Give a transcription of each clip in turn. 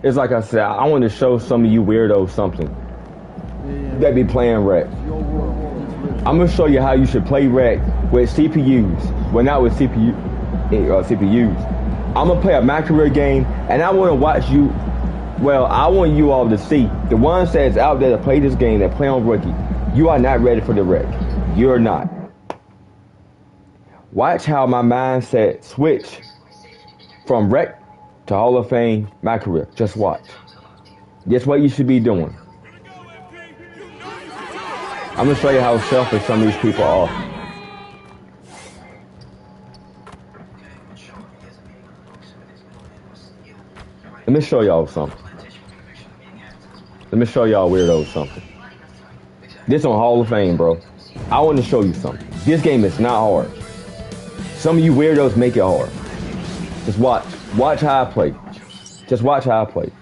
It's like I said, I want to show some of you weirdos something that be playing rec. I'm gonna show you how you should play rec with CPUs. Well, not with CPUs. I'm gonna play a MyCareer game, and I want to watch you. Well, I want you all to see the ones that's out there to play this game that play on rookie. You are not ready for the rec. You're not. Watch how my mindset switch from rec to Hall of Fame MyCareer. Just watch. That's what you should be doing. I'm gonna show you how selfish some of these people are. Let me show y'all something. Let me show y'all weirdos something. This on Hall of Fame, bro. I want to show you something. This game is not hard. Some of you weirdos make it hard. Just watch. Watch how I play. Just watch how I play.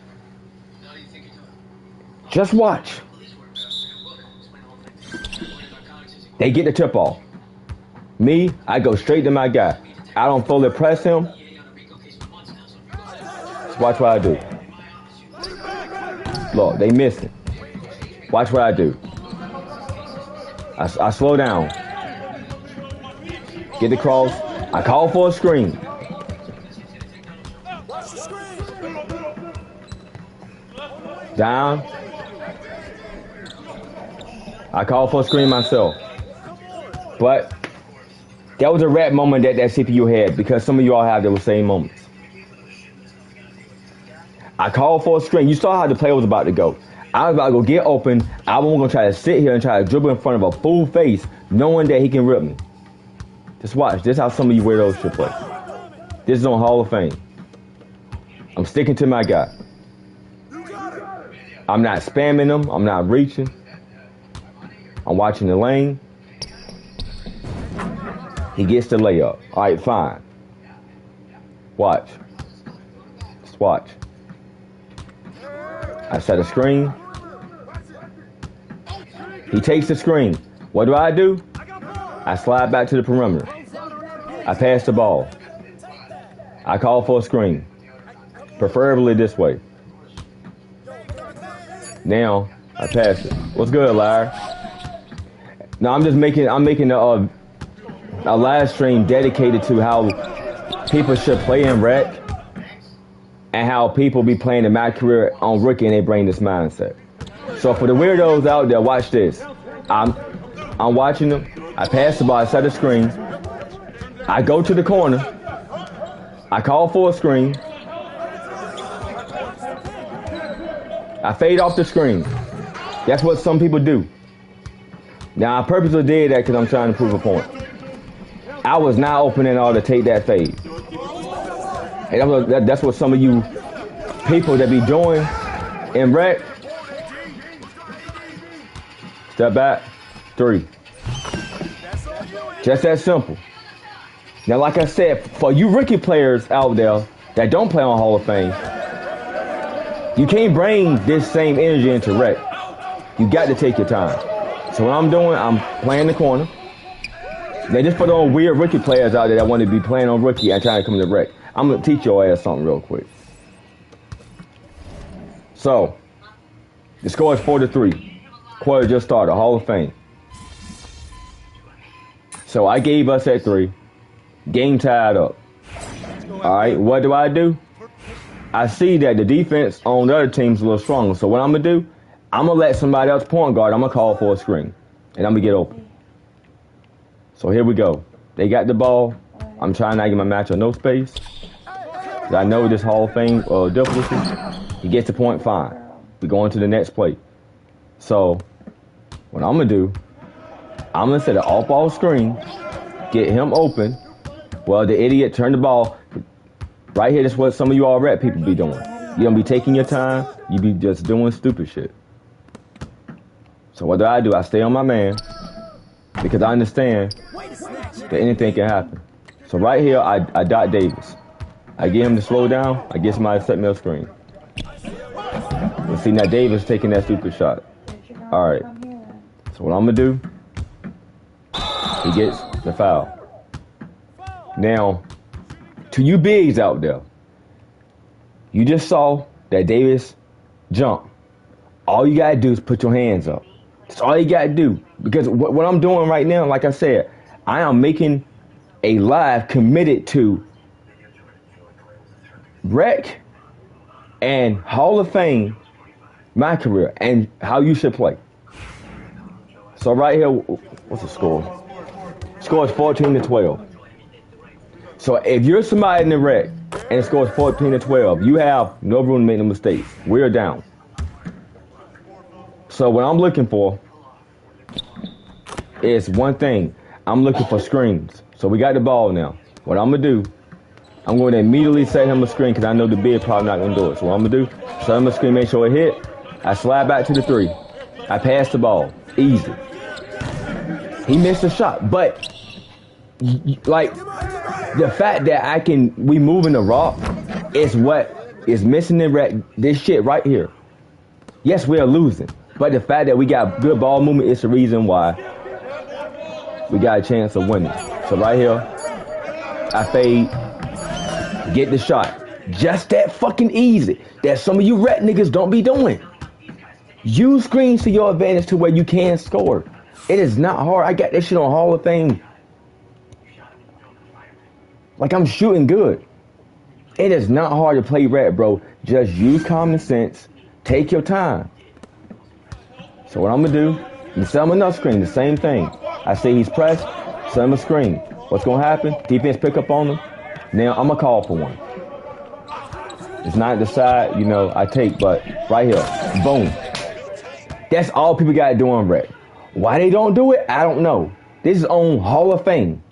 Just watch. They get the tip off. Me, I go straight to my guy. I don't fully press him. Just watch what I do. Look, they missing. Watch what I do. I slow down. Get the cross. I call for a screen. Down. I call for a screen myself. But that was a rap moment that CPU had, because some of you all have those same moments. I called for a screen. You saw how the play was about to go. I was about to go get open. I wasn't going to try to sit here and try to dribble in front of a full face, knowing that he can rip me. Just watch. This is how some of you weirdos should play. This is on Hall of Fame. I'm sticking to my guy. I'm not spamming him. I'm not reaching. I'm watching the lane. He gets the layup. All right, fine. Watch. Just watch. I set a screen. He takes the screen. What do? I slide back to the perimeter. I pass the ball. I call for a screen. Preferably this way. Now, I pass it. What's good, Larry? Now, I'm making a live stream dedicated to how people should play in rec and how people be playing in MyCareer on rookie and they bring this mindset. So for the weirdos out there, watch this. I'm watching them. I pass the ball. I set a screen. I go to the corner. I call for a screen. I fade off the screen. That's what some people do. Now, I purposely did that because I'm trying to prove a point. I was not open at all to take that fade. And that's what some of you people that be doing in rec. Step back. 3. Just that simple. Now, like I said, for you rookie players out there that don't play on Hall of Fame, you can't bring this same energy into rec. You got to take your time. So what I'm doing, I'm playing the corner. Now, just for those weird rookie players out there that want to be playing on rookie and trying to come to rec, I'm going to teach your ass something real quick. So, the score is 4-3. Quarter just started, Hall of Fame. So I gave us at 3. Game tied up. All right, what do? I see that the defense on the other team's a little stronger. So what I'm going to do, I'm going to let somebody else point guard. I'm going to call for a screen. And I'm going to get open. So here we go. They got the ball. I'm trying not to get my matchup no space. I know this Hall of Fame difficulty. He gets the point, fine. We go into the next play. So what I'm going to do, I'm going to set an off-ball screen, get him open. Well, the idiot turned the ball. Right here, that's what some of you all rep people be doing. You don't be taking your time. You be just doing stupid shit. So what do? I stay on my man because I understand that anything can happen. So right here, I dot Davis. I get him to slow down. I get somebody to set me a screen. You see now Davis taking that stupid shot. All right. So what I'm gonna do? He gets the foul. Now, to you bigs out there, you just saw that Davis jump, all you gotta do is put your hands up. That's all you gotta do. Because what I'm doing right now, like I said, I am making a live committed to rec and Hall of Fame my career and how you should play. So right here, what's the score? Score is 14-12. So if you're somebody in the rec and it scores 14-12, you have no room to make no mistakes. We're down. So what I'm looking for is one thing. I'm looking for screens. So we got the ball now. What I'm gonna do, I'm going to immediately set him a screen because I know the big probably not gonna do it. So what I'm gonna do, set him a screen, make sure it hit. I slide back to the 3. I pass the ball. Easy. He missed a shot, but like the fact that we moving the rock is what is missing in this shit right here. Yes, we are losing, but the fact that we got good ball movement is the reason why we got a chance of winning. So right here, I fade, get the shot. Just that fucking easy. That some of you rec niggas don't be doing. Use screens to your advantage to where you can score. It is not hard. I got that shit on Hall of Fame. Like I'm shooting good. It is not hard to play rec, bro. Just use common sense. Take your time. So what I'm gonna do, I'm set him another screen, the same thing. I say he's pressed, set him a screen. What's gonna happen? Defense pick up on him. Now I'm gonna call for one. It's not the side, I take, but right here, boom. That's all people gotta do on rec. Why they don't do it, I don't know. This is on Hall of Fame.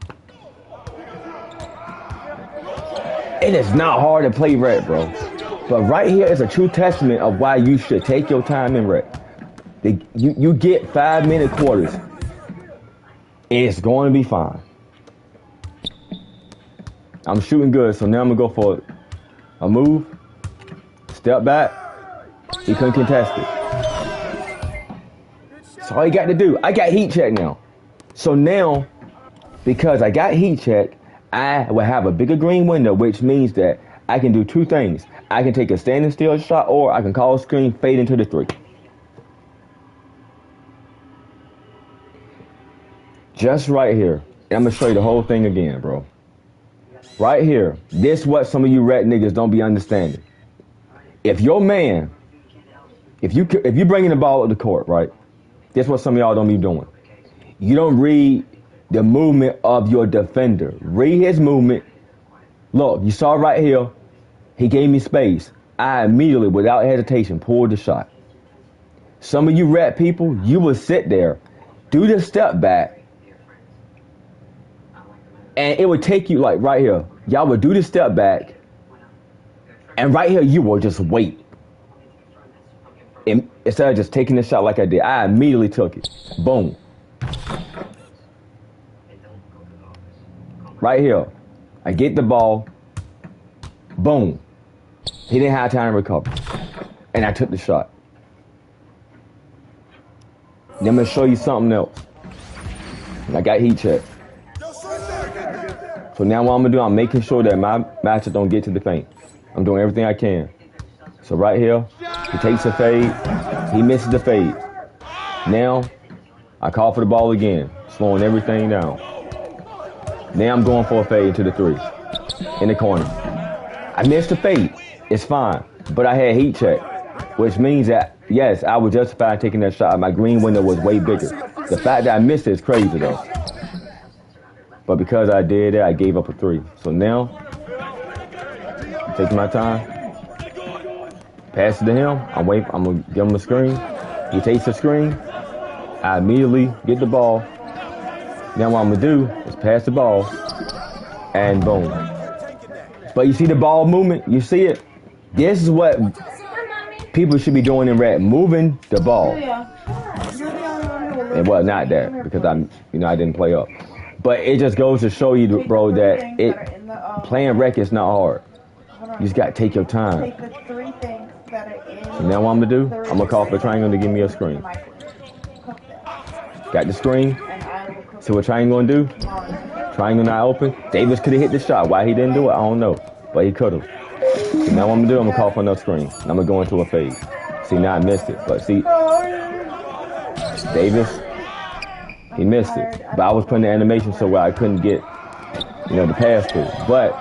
It is not hard to play rec, bro. But right here is a true testament of why you should take your time in rec. You get 5-minute quarters. It's going to be fine. I'm shooting good, so now I'm going to go for a move. Step back. He couldn't contest it. That's all you got to do. I got heat check now. So now, because I got heat check, I will have a bigger green window, which means that I can do two things. I can take a standing still shot, or I can call a screen, fade into the 3. Just right here. And I'm going to show you the whole thing again, bro. Right here. This is what some of you rec niggas don't be understanding. If your man, if you bringing the ball up the court, right? That's what some of y'all don't be doing. You don't read the movement of your defender. Read his movement. Look, you saw right here. He gave me space. I immediately, without hesitation, pulled the shot. Some of you rec people, you will sit there, do the step back, and it would take you like right here. Y'all would do the step back, and right here you will just wait. And instead of just taking the shot like I did, I immediately took it. Boom. Right here. I get the ball. Boom. He didn't have time to recover. And I took the shot. Then I'm going to show you something else. And I got heat check. So now what I'm going to do, I'm making sure that my matchup don't get to the paint. I'm doing everything I can. So right here, he takes a fade. He misses the fade. Now, I call for the ball again, slowing everything down. Now I'm going for a fade to the 3 in the corner. I missed the fade. It's fine. But I had heat check, which means that, yes, I was justified taking that shot. My green window was way bigger. The fact that I missed it is crazy, though. But because I did that, I gave up a 3. So now, I'm taking my time. Pass it to him. I'm going to give him a screen. He takes the screen. I immediately get the ball. Now what I'm going to do is pass the ball. And boom. But you see the ball movement? You see it? This is what people should be doing in rec. Moving the ball. And well, not that. Because I didn't play up. But it just goes to show you, bro, that playing rec is not hard. You just got to take your time. So now what I'm going to do, I'm going to call for Triangle to give me a screen. Got the screen. See what Triangle going to do? Triangle not open. Davis could have hit the shot. Why he didn't do it, I don't know. But he could have. So now what I'm gonna do, I'm gonna call for another screen. And I'm gonna go into a phase. See, now I missed it. But see, Davis, he missed it. But I was putting the animation so where I couldn't get, the pass through. But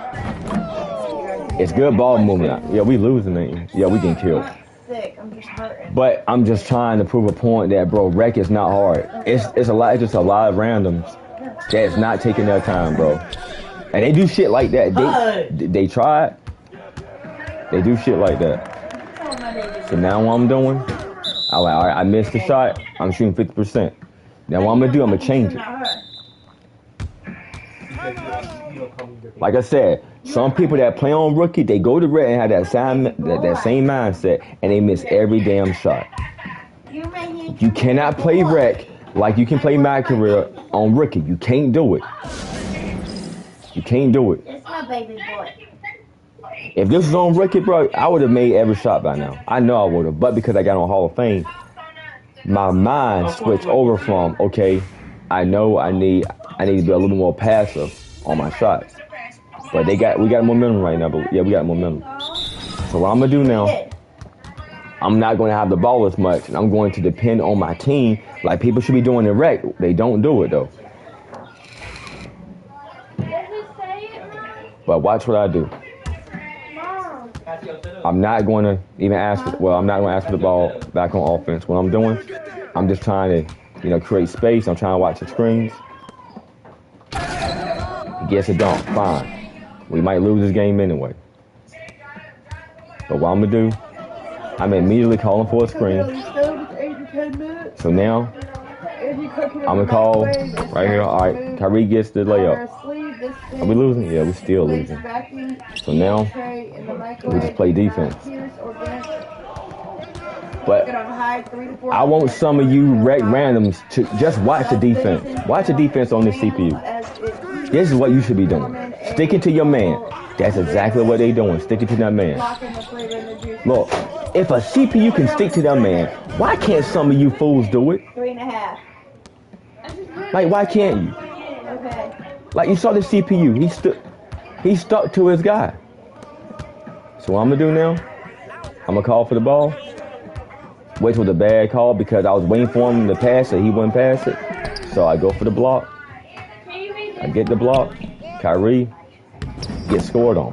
it's good ball movement. Yeah, we losing it. Yeah, we getting killed. I'm just hurting. But I'm just trying to prove a point that, bro, rec is not hard. It's just a lot of randoms that's not taking their time, bro. And they do shit like that. They try it. They do shit like that. So now what I'm doing, I'm like, all right, I missed the shot. I'm shooting 50%. Now what I'm gonna do, I'm gonna change it. Like I said, some people that play on rookie, they go to rec and have that same mindset, and they miss every damn shot. You cannot play rec like you can play my career on rookie. You can't do it. You can't do it. It's my baby boy. If this was on rookie, bro, I would have made every shot by now. I know I would have, but because I got on Hall of Fame, my mind switched over from, okay, I know I need to be a little more passive on my shots. But we got momentum right now. But yeah, we got momentum. So what I'm gonna do now, I'm not gonna have the ball as much, and I'm going to depend on my team like people should be doing in rec. They don't do it though. But watch what I do. I'm not going to even ask for, I'm not going to ask for the ball back on offense. What I'm doing, I'm just trying to, create space. I'm trying to watch the screens. He gets a dunk, fine. We might lose this game anyway. But what I'm going to do, I'm immediately calling for a screen. So now, I'm going to call right here. All right, Kyrie gets the layup. Are we losing? Yeah, we're still losing. So now, we just play defense. But I want some of you randoms to just watch the defense. Watch the defense on this CPU. This is what you should be doing. Sticking to your man. That's exactly what they're doing. Sticking to that man. Look, if a CPU can stick to that man, why can't some of you fools do it? 3.5. Like, why can't you? Okay. Like, you saw the CPU. He stuck to his guy. So what I'm going to do now, I'm going to call for the ball. Which was a bad call because I was waiting for him to pass it. He wouldn't pass it. So I go for the block. I get the block. Kyrie gets scored on.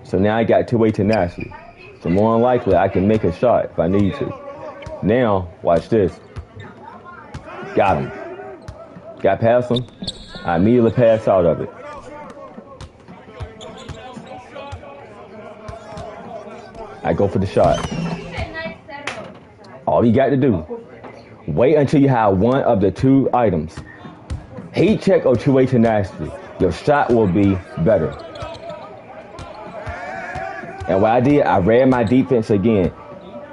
So now I got two-way tenacity. So more than likely, I can make a shot if I need to. Now, watch this. Got him. Got past him. I immediately pass out of it. I go for the shot. All you got to do, wait until you have one of the two items. Heat check or two-way tenacity. Your shot will be better. And what I did, I read my defense again.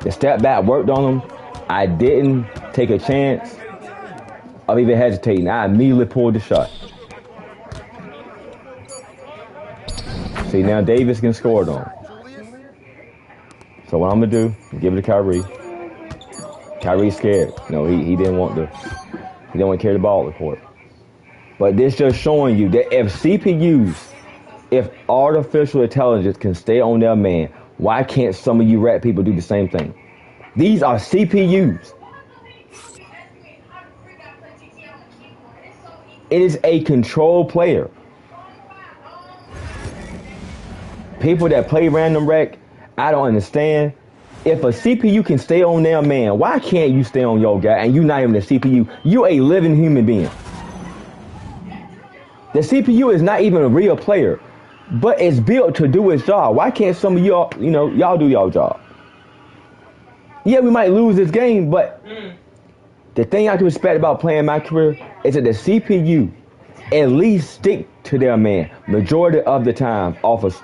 The step back worked on them. I didn't take a chance of even hesitating. I immediately pulled the shot. See, now Davis can score it on. So what I'm going to do, give it to Kyrie. Kyrie's scared. No, he didn't want to carry the ball at the court. But this just showing you that if CPUs, if artificial intelligence can stay on their man, why can't some of you rap people do the same thing? These are CPUs. It is a control player. People that play random rec, I don't understand. If a CPU can stay on their man, why can't you stay on your guy and you're not even a CPU? You're a living human being. The CPU is not even a real player, but it's built to do its job. Why can't some of y'all, y'all do y'all job? Yeah, we might lose this game, but the thing I can respect about playing my career is that the CPU at least stick to their man majority of the time off of,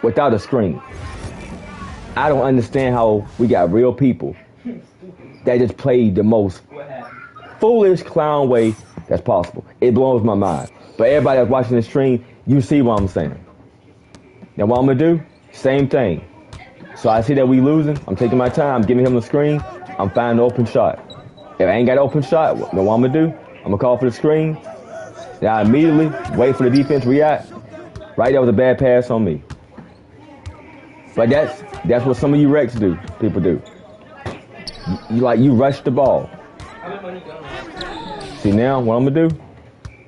without a screen. I don't understand how we got real people that just play the most foolish clown way that's possible. It blows my mind. But everybody that's watching the stream, you see what I'm saying. Now what I'm going to do, same thing. So I see that we losing. I'm taking my time, giving him the screen. I'm finding an open shot. If I ain't got an open shot, then what I'm going to do, I'm going to call for the screen. Then I immediately wait for the defense to react. Right, that was a bad pass on me. But that's what some of you Rex do. People do. You rush the ball. See now, what I'm gonna do?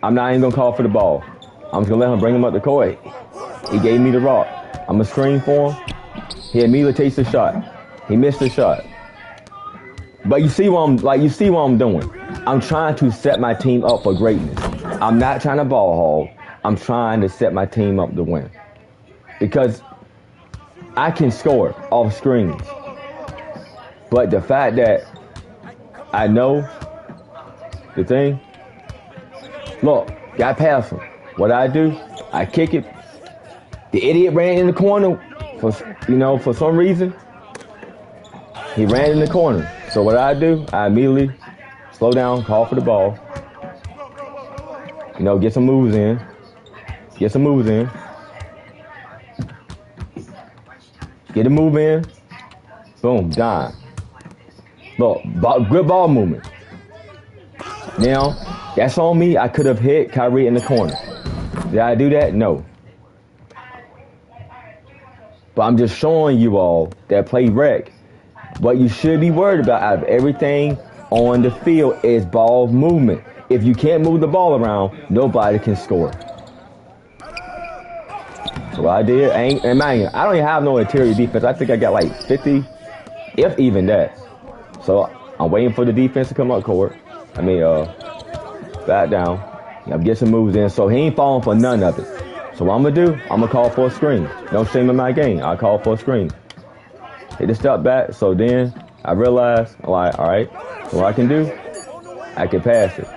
I'm not even gonna call for the ball. I'm just gonna let him bring him up the court. He gave me the rock. I'm gonna screen for him. He immediately takes the shot. He missed the shot. But you see what I'm doing. I'm trying to set my team up for greatness. I'm not trying to ball hog. I'm trying to set my team up to win. Because I can score off screens. But the fact that I know the thing, look, got past him. What I do, I kick it. The idiot ran in the corner for some reason. He ran in the corner. So what I do, I immediately slow down, call for the ball. Get some moves in. Get the move in. Boom, dime. Look, good ball movement. Now, that's on me. I could have hit Kyrie in the corner. Did I do that? No. But I'm just showing you all that play rec. What you should be worried about out of everything on the field is ball movement. If you can't move the ball around, nobody can score. So what I did, I don't even have no interior defense. I think I got like 50, if even that. So I'm waiting for the defense to come up court. Back down. I'm getting some moves in. So he ain't falling for none of it. So what I'm going to do, I'm going to call for a screen. No shame in my game. I'll call for a screen. Hit the step back. So then I realized, all right, so what I can do, I can pass it.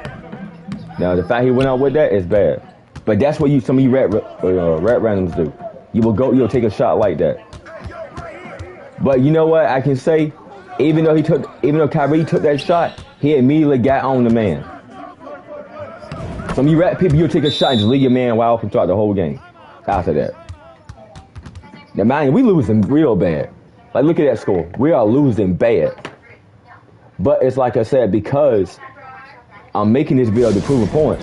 Now, the fact he went out with that is bad. But that's what some of you rat randoms do. You'll take a shot like that. But you know what I can say? Even though Kyrie took that shot, he immediately got on the man. Some of you rat people, you'll take a shot and just leave your man wide open throughout the whole game. After that. Now, mind you, we losing real bad. Like, look at that score. We are losing bad. But it's like I said, because I'm making this video to prove a point,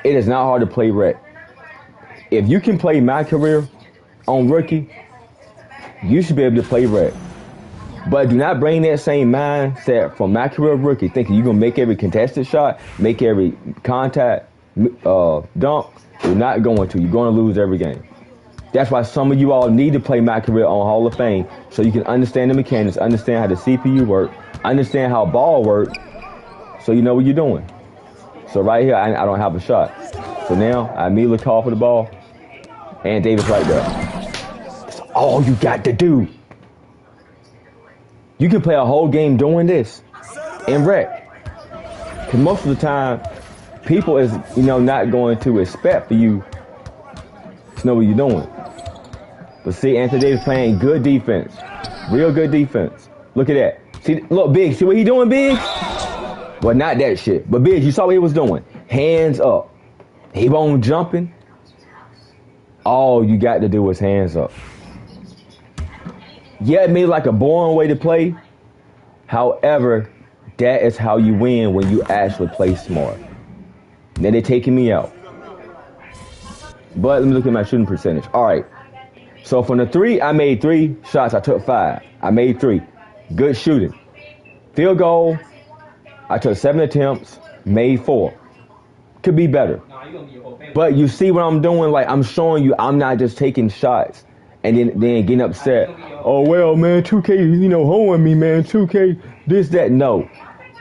it is not hard to play rec. If you can play my career on rookie, you should be able to play rec. But do not bring that same mindset from my career rookie, thinking you're going to make every contested shot, make every contact, dunk. You're not going to. You're going to lose every game. That's why some of you all need to play my career on Hall of Fame, so you can understand the mechanics, understand how the CPU works, understand how ball works, so you know what you're doing. So right here, I don't have a shot. So now, I immediately call for the ball, and Davis right there. That's all you got to do. You can play a whole game doing this in rec. Because most of the time, people is, not going to expect for you to know what you're doing. But see, Anthony Davis playing good defense. Real good defense. Look at that. See, look, Biggs. See what he doing, Biggs? Well, not that shit. But Biggs, you saw what he was doing. Hands up. He won't jumping. All you got to do is hands up. Yeah, it may like a boring way to play. However, that is how you win when you actually play smart. Then they're taking me out. But let me look at my shooting percentage. All right. So from the 3, I made 3 shots. I took 5. I made 3. Good shooting. Field goal, I took 7 attempts, made 4. Could be better. But you see what I'm doing? Like, I'm showing you I'm not just taking shots and then getting upset. Oh, well, man, 2K, hoeing me, man. 2K, this, that. No.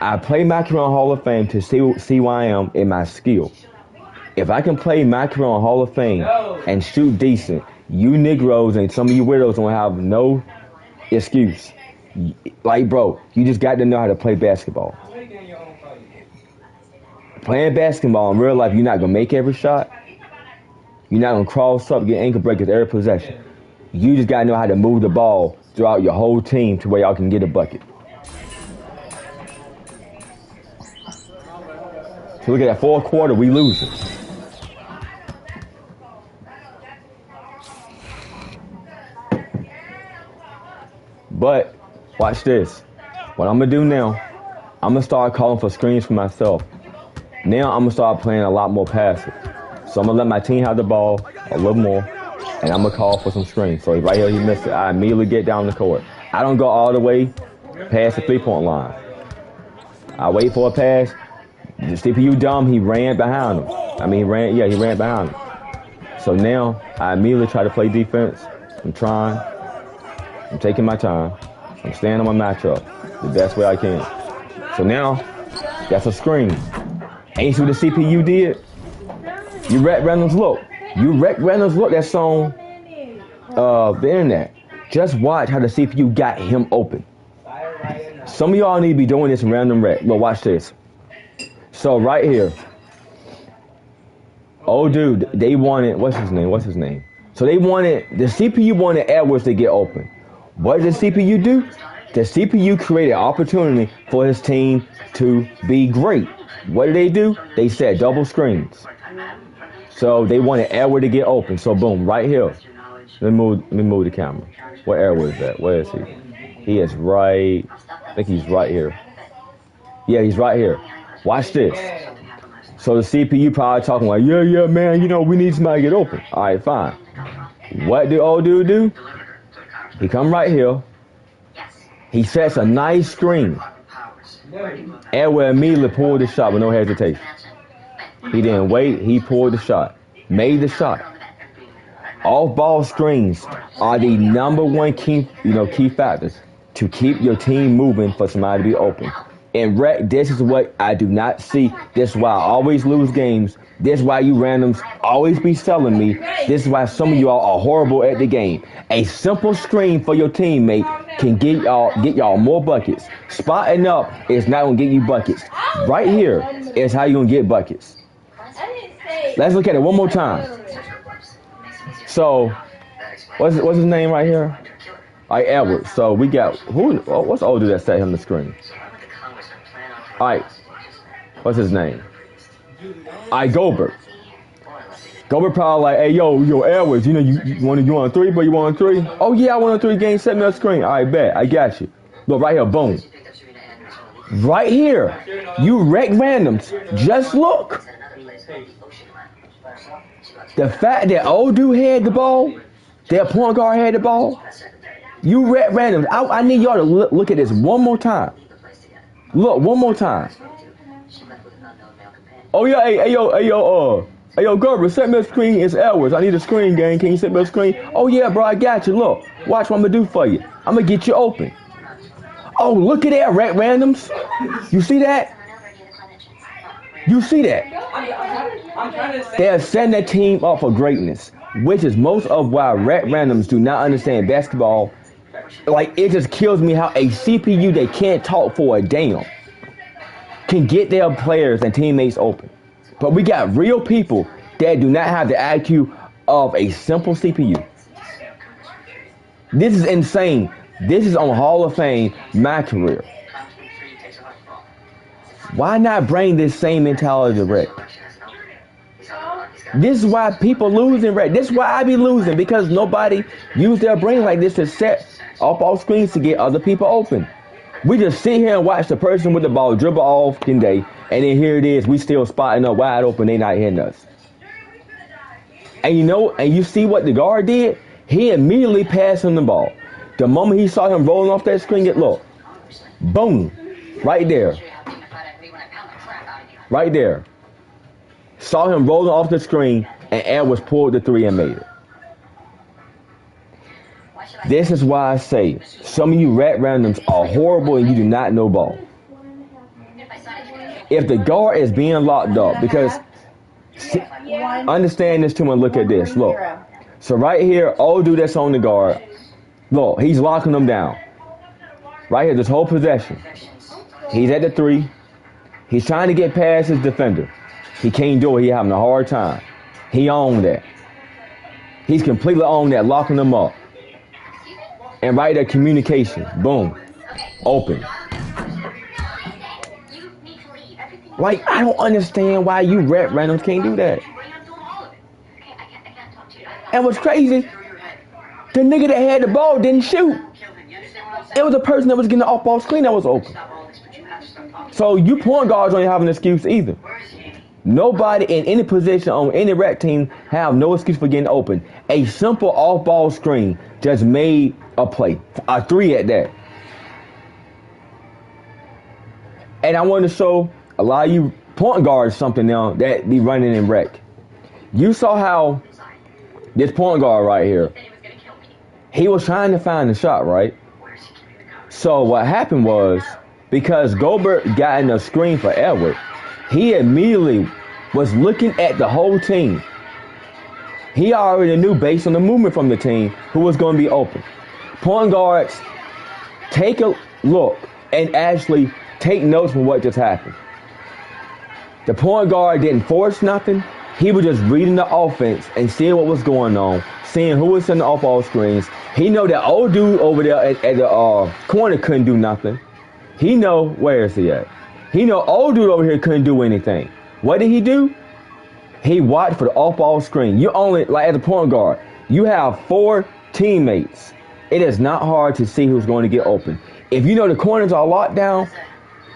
I play my career on Hall of Fame to see where I am in my skill. If I can play my career on Hall of Fame and shoot decent, you Negroes and some of you weirdos don't have no excuse. Like, bro, you just got to know how to play basketball. Playing basketball in real life, you're not going to make every shot. You're not going to cross up, get ankle breakers every possession. You just got to know how to move the ball throughout your whole team to where y'all can get a bucket. So look at that, 4th quarter, we losing. But watch this. What I'm going to do now, I'm going to start calling for screens for myself. Now I'm going to start playing a lot more passive. So I'm going to let my team have the ball. a little more, and I'm gonna call for some screens. So right here, he missed it. I immediately get down the court. I don't go all the way past the 3-point line. I wait for a pass. The CPU dumb, he ran behind him. He ran behind him. So now I immediately try to play defense. I'm trying. I'm taking my time. I'm staying on my matchup the best way I can. So now, that's a screen. And you see what the CPU did? You wrecked Reynolds look. That's on the internet. Just watch how the CPU got him open. Some of y'all need to be doing this in random rec. Look, watch this. So right here. Oh, dude, they wanted, what's his name? So the CPU wanted Edwards to get open. What did the CPU do? The CPU created opportunity for his team to be great. What did they do? They set double screens. So they wanted Edwards to get open. So boom, right here. Let me move the camera. Where Edwards is at? Where is he? He is right, I think he's right here. Yeah, he's right here. Watch this. So the CPU probably talking like, yeah, man, we need somebody to get open. All right, fine. What did old dude do? He come right here. He sets a nice screen. Edward immediately pulled the shot with no hesitation. He didn't wait. He pulled the shot. Made the shot. Off-ball screens are the number one key factors to keep your team moving for somebody to be open. In rec, this is what I do not see. This is why I always lose games. This is why you randoms always be selling me. This is why some of y'all are horrible at the game. A simple screen for your teammate can get y'all more buckets. Spotting up is not gonna get you buckets. Right here is how you gonna get buckets. Let's look at it one more time. So, what's his name right here? All right, Edwards. So we got what's older that set him the screen? All right, what's his name? All right, Goldberg. Goldberg probably like, hey, yo, Edwards, you want a three, but you want a three? Oh yeah, I want a 3 game, set me a screen. All right, bet, I got you. Look, right here, boom. Right here, you wreck randoms. Just look. The fact that old dude had the ball, that point guard had the ball, you wreck randoms. I need y'all to look at this one more time. Look, one more time. Oh yeah, hey yo, Gerber, set me a screen. It's Edwards. I need a screen, gang. Can you set me a screen? Oh yeah, bro, I got you. Look, watch what I'm gonna do for you. I'm gonna get you open. Oh, look at that, rat randoms. You see that? You see that? They're setting that team up for greatness, which is most of why rat randoms do not understand basketball. Like, it just kills me how a CPU that can't talk for a damn can get their players and teammates open. But we got real people that do not have the IQ of a simple CPU. This is insane. This is on Hall of Fame, my career. Why not bring this same mentality to rec? This is why people lose in rec. This is why I be losing, because nobody used their brain like this to set up all screens to get other people open. We just sit here and watch the person with the ball dribble off in day, and then here it is, we still spotting up wide open, they not hitting us. And you see what the guard did? He immediately passed him the ball. The moment he saw him rolling off that screen, look, boom, right there. Right there. Saw him rolling off the screen, and Edwards pulled the 3 and made it. This is why I say some of you rat randoms are horrible and you do not know ball. If the guard is being locked up, because understand this too and look at this. Look. So right here, old dude that's on the guard, look, he's locking them down. Right here, this whole possession. He's at the 3. He's trying to get past his defender. He can't do it. He's having a hard time. He owned that. He's completely owned that, locking them up. And right there, communication. Boom. Open. Like, I don't understand why you rat randoms can't do that. And what's crazy, the nigga that had the ball didn't shoot. It was a person that was getting the off-ball screen that was open. So you point guards don't have an excuse either. Nobody in any position on any red team have no excuse for getting open. A simple off-ball screen just made a play, a 3 at that. And I want to show a lot of you point guards something now that be running in rec. You saw how this point guard right here, he was trying to find the shot, right? So what happened was, because Gobert got in a screen for Edward, he immediately was looking at the whole team. He already knew, based on the movement from the team, who was going to be open. Point guards, take a look and actually take notes from what just happened. The point guard didn't force nothing. He was just reading the offense and seeing what was going on, seeing who was sending off all screens. He know that old dude over there at the corner couldn't do nothing. He know, where is he at? He know old dude over here couldn't do anything. What did he do? He watched for the off-ball screen. You only, like as a point guard, you have 4 teammates. It is not hard to see who's going to get open. If you know the corners are locked down,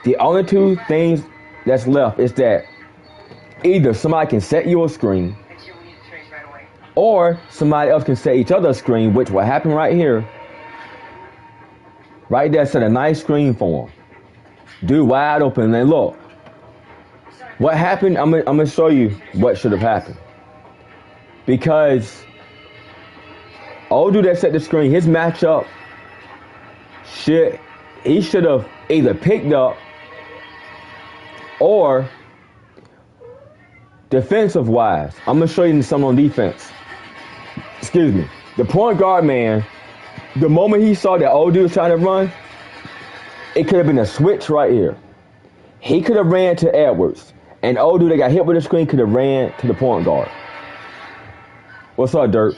the only 2 things that's left is that either somebody can set you a screen, or somebody else can set each other a screen, which will happen right here. Right there, set a nice screen for him. Dude wide open, and look. What happened, I'm gonna show you what should have happened. Because old dude that set the screen, his matchup, he should have either picked up, or defensive wise, I'm gonna show you some on defense. Excuse me. The point guard man, the moment he saw that old dude was trying to run, it could have been a switch right here. He could have ran to Edwards, and old dude that got hit with the screen could have ran to the point guard. What's up, Dirt?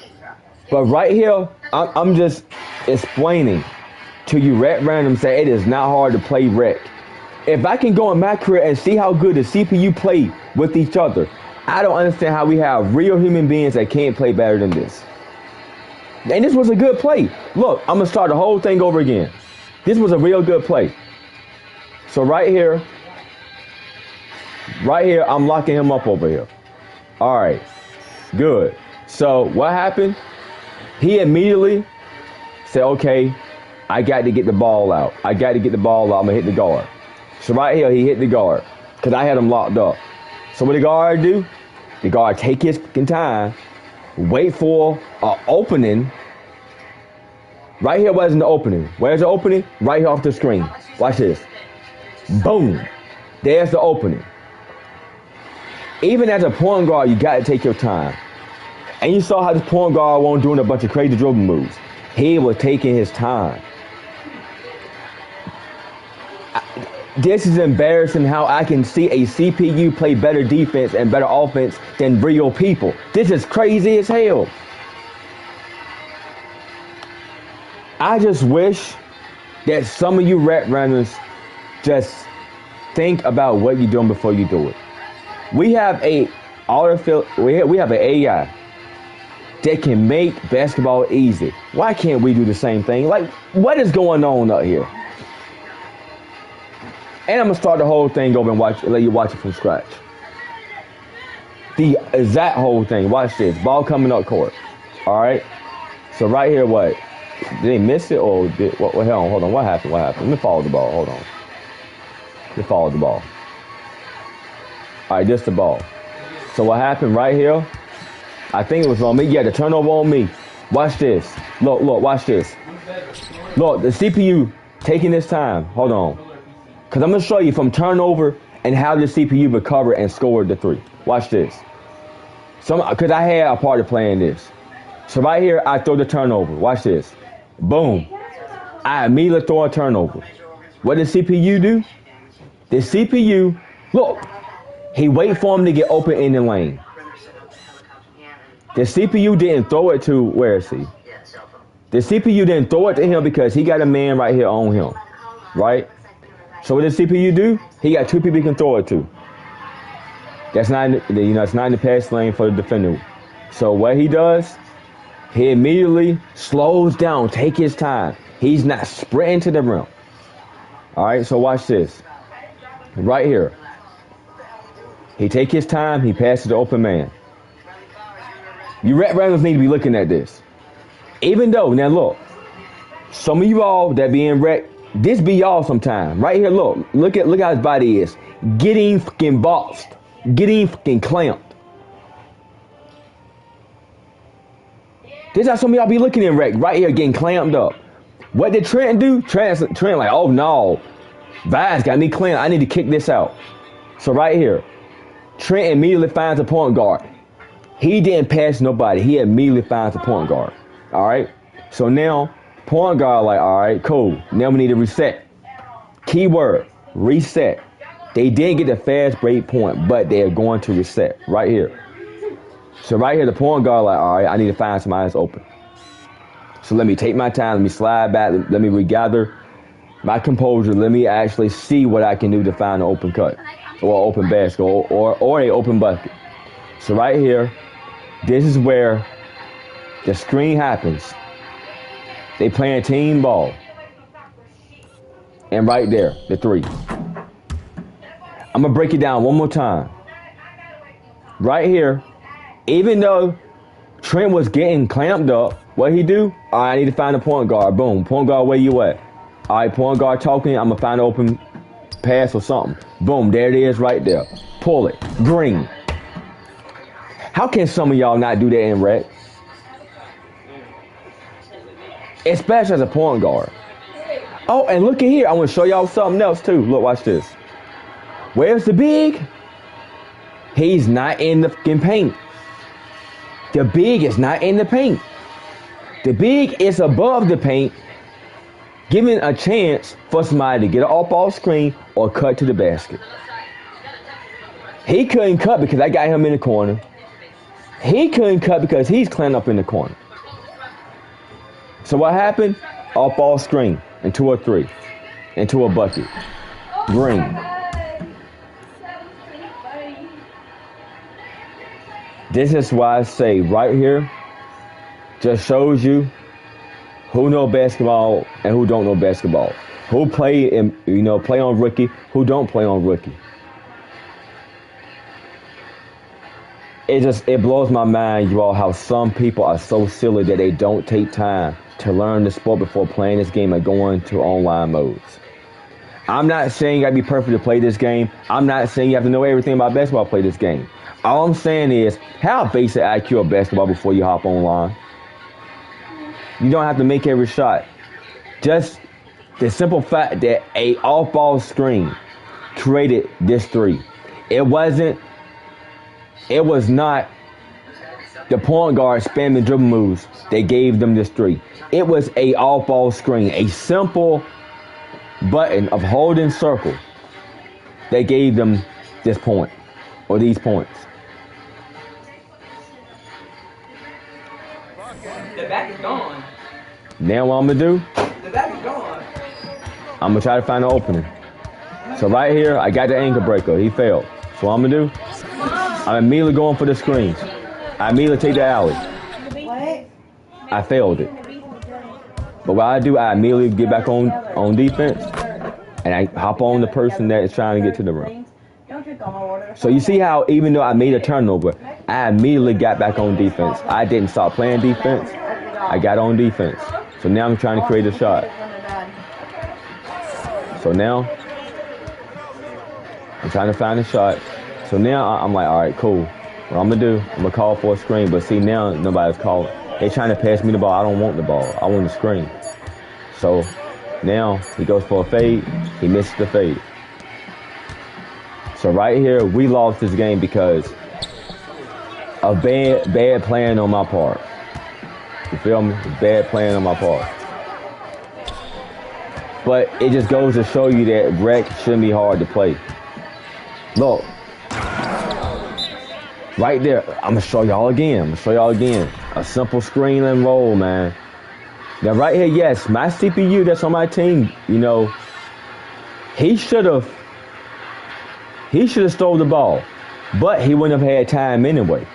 But right here, I'm just explaining to you rec random, say it is not hard to play rec. If I can go in my career and see how good the CPU play with each other, I don't understand how we have real human beings that can't play better than this. And this was a good play. Look, I'm going to start the whole thing over again. This was a real good play. So right here, I'm locking him up over here. All right, good. So what happened? He immediately said, okay, I got to get the ball out. I'm going to hit the guard. So right here, he hit the guard because I had him locked up. So what the guard do? The guard take his fucking time, wait for an opening. Right here wasn't the opening. Where's the opening? Right here off the screen. Watch this. Boom. There's the opening. Even as a point guard, you got to take your time. And you saw how this point guard wasn't doing a bunch of crazy dribble moves. He was taking his time. This is embarrassing how I can see a CPU play better defense and better offense than real people. This is crazy as hell. I just wish that some of you rec runners just think about what you're doing before you do it. We have an AI that can make basketball easy. Why can't we do the same thing? Like, what is going on up here? And I'm gonna start the whole thing over and let you watch it from scratch. The exact whole thing. Watch this. Ball coming up court. All right. So right here, what? Did they miss it or did? Hold on. What happened? Let me follow the ball. Hold on. Let me follow the ball. All right, this the ball. So what happened right here? I think it was on me. Yeah, the turnover on me. Watch this. Look. Watch this. Look, the CPU taking this time. Hold on. Because I'm going to show you from turnover and how the CPU recovered and scored the 3. Watch this. Because I had a part of playing this. So right here, I throw the turnover. Watch this. Boom. I immediately throw a turnover. What did CPU do? The CPU, look, he wait for him to get open in the lane. The CPU didn't throw it to, where is he? The CPU didn't throw it to him because he got a man right here on him. Right? So what did CPU do? He got 2 people he can throw it to. That's not, it's not in the pass lane for the defender. So what he does, he immediately slows down, take his time. He's not sprinting to the rim. All right, so watch this. Right here. He take his time. He passes the open man. You rep randoms need to be looking at this. Even though, now look, some of you all that be in rec, this be y'all sometime. Right here, look how his body is. Getting fucking boxed. Getting fucking clamped. This is how some of y'all be looking in rec. Right here, getting clamped up. What did Trent do? Trent like, oh no. Vaz got me clamped. I need to kick this out. So right here, Trent immediately finds a point guard. He didn't pass nobody. He immediately finds a point guard. All right. So now, point guard like, all right, cool. Now we need to reset. Keyword, reset. They did get the fast break point, but they are going to reset right here. So right here, the point guard like, all right, I need to find somebody that's open. So let me take my time. Let me slide back. Let me regather my composure. Let me actually see what I can do to find an open cut or open basket or a open bucket. So right here, this is where the screen happens. They playing team ball. And right there, the three. I'm going to break it down one more time. Right here, even though Trent was getting clamped up, what he do? All right, I need to find a point guard. Boom. Point guard, where you at? All right, point guard talking. I'm going to find an open pass or something. Boom, there it is right there. Pull it. Green. How can some of y'all not do that in rec? Especially as a point guard. Oh, and look at here. I want to show y'all something else too. Look, watch this. Where's the big? He's not in the fucking paint. The big is not in the paint. The big is above the paint, giving a chance for somebody to get an off-ball screen or cut to the basket. He couldn't cut because I got him in the corner. He couldn't cut because he's clamped up in the corner. So what happened? Off-ball screen into a three, into a bucket. Green. This is why I say right here, just shows you who know basketball and who don't know basketball. Who play on rookie, who don't play on rookie. It blows my mind, you all, how some people are so silly that they don't take time to learn the sport before playing this game and going to online modes. I'm not saying you gotta be perfect to play this game. I'm not saying you have to know everything about basketball to play this game. All I'm saying is, have basic IQ of basketball before you hop online. You don't have to make every shot. Just the simple fact that a off-ball screen created this three. It was not the point guard spamming dribble moves that gave them this three. It was a off-ball screen, a simple button of holding circle that gave them this point or these points. The back is gone. Now what I'm gonna do? The back is gone. I'm gonna try to find an opening. So right here, I got the ankle breaker. He failed. So what I'm gonna do? I'm immediately going for the screens. I immediately take the alley. What? I failed it. But what I do, I immediately get back on defense, and I hop on the person that is trying to get to the rim. Don't drink all my water. So you see how even though I made a turnover, I immediately got back on defense. I didn't stop playing defense. I got on defense. So now I'm trying to create a shot. So now I'm trying to find a shot. So now I'm like, all right, cool. What I'm gonna do, I'm gonna call for a screen. But see, now nobody's calling. They trying to pass me the ball. I don't want the ball. I want the screen. So now he goes for a fade. He misses the fade. So right here, we lost this game because of bad playing on my part. You feel me? Bad playing on my part. But it just goes to show you that rec shouldn't be hard to play. Look. Right there. I'm going to show y'all again. A simple screen and roll, man. Now right here, yes, my CPU that's on my team, he should have stole the ball. But he wouldn't have had time anyway.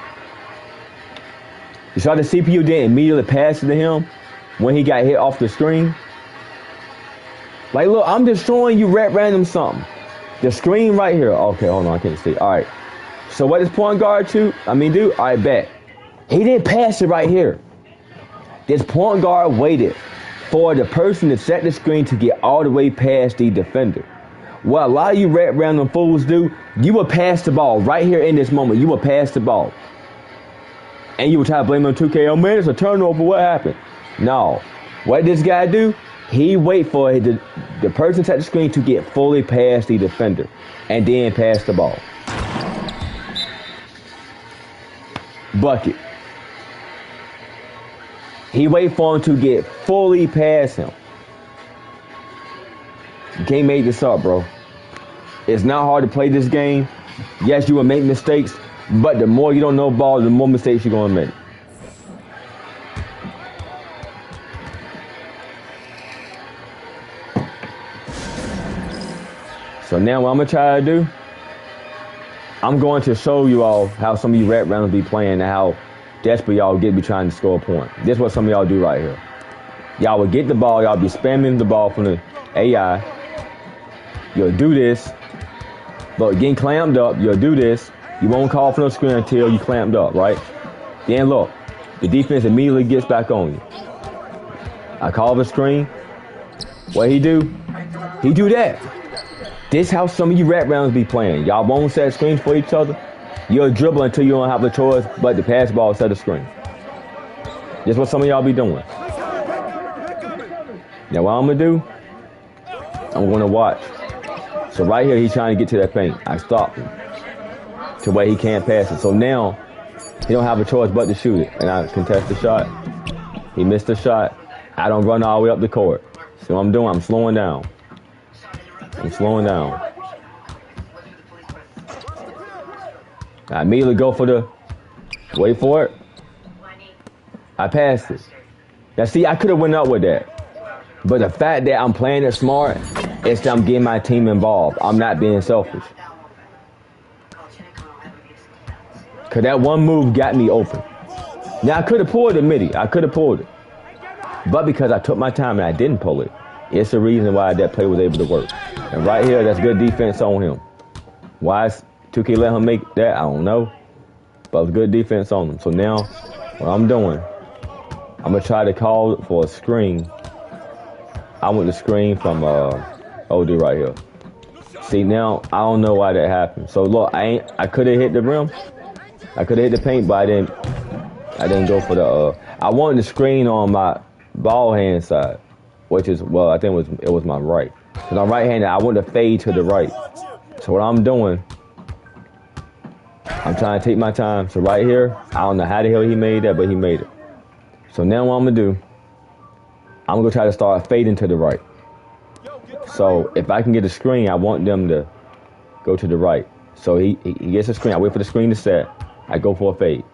You saw the CPU didn't immediately pass it to him when he got hit off the screen. Like, look, I'm just showing you random something. The screen right here. Okay, hold on, I can't see. All right. So what does point guard do? I bet. He didn't pass it right here. This point guard waited for the person to set the screen to get all the way past the defender. What a lot of you red random fools do, you will pass the ball right here in this moment. You will pass the ball. And you will try to blame on 2K. Oh man, it's a turnover. What happened? No. What did this guy do? He wait for the person set the screen to get fully past the defender and then pass the ball. Bucket. He wait for him to get fully past him. You can't make this up, bro. It's not hard to play this game. Yes, you will make mistakes, but the more you don't know ball, the more mistakes you're going to make. So now what I'm going to try to do, I'm going to show you all how some of you red rounds be playing and how desperate y'all get be trying to score a point. This is what some of y'all do right here. Y'all will get the ball, y'all be spamming the ball from the AI. You'll do this, but getting clamped up, you'll do this. You won't call for no screen until you clamped up, right? Then look, the defense immediately gets back on you. I call the screen. What he do? He do that. This how some of you red rounds be playing. Y'all won't set screens for each other. You'll dribble until you don't have a choice but to pass the ball set the screen. That's what some of y'all be doing. Now what I'm going to do, I'm going to watch. So right here, he's trying to get to that paint. I stopped him to where he can't pass it. So now, he don't have a choice but to shoot it. And I contest the shot. He missed the shot. I don't run all the way up the court. So what I'm doing, I'm slowing down. I'm slowing down. I immediately go for the, wait for it. I passed it. Now see, I could have went up with that. But the fact that I'm playing it smart is that I'm getting my team involved. I'm not being selfish. Because that one move got me open. Now I could have pulled it midi. I could have pulled it. But because I took my time and I didn't pull it, it's the reason why that play was able to work. And right here, that's good defense on him. Why is 2K let him make that? I don't know. But it was good defense on him. So now, what I'm doing, I'm going to try to call for a screen. I want the screen from OD right here. See, now, I don't know why that happened. So, look, I could have hit the rim. I could have hit the paint, but I didn't go for the, I wanted the screen on my ball hand side, which is, well, I think it was my right. Because I'm right-handed, I want to fade to the right. So what I'm doing, I'm trying to take my time. So right here, I don't know how the hell he made that, but he made it. So now what I'm going to do, I'm going to try to start fading to the right. So if I can get a screen, I want them to go to the right. So he gets a screen. I wait for the screen to set. I go for a fade.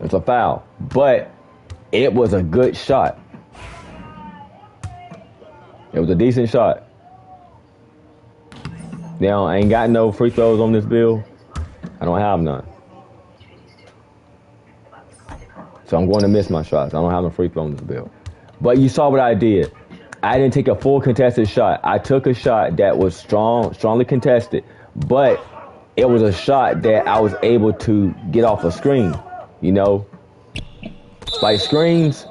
It's a foul. But it was a good shot. It was a decent shot. Now, I ain't got no free throws on this bill. I don't have none. So I'm going to miss my shots. I don't have no free throw on this bill. But you saw what I did. I didn't take a full contested shot. I took a shot that was strongly contested, but it was a shot that I was able to get off a screen. You know, like screens,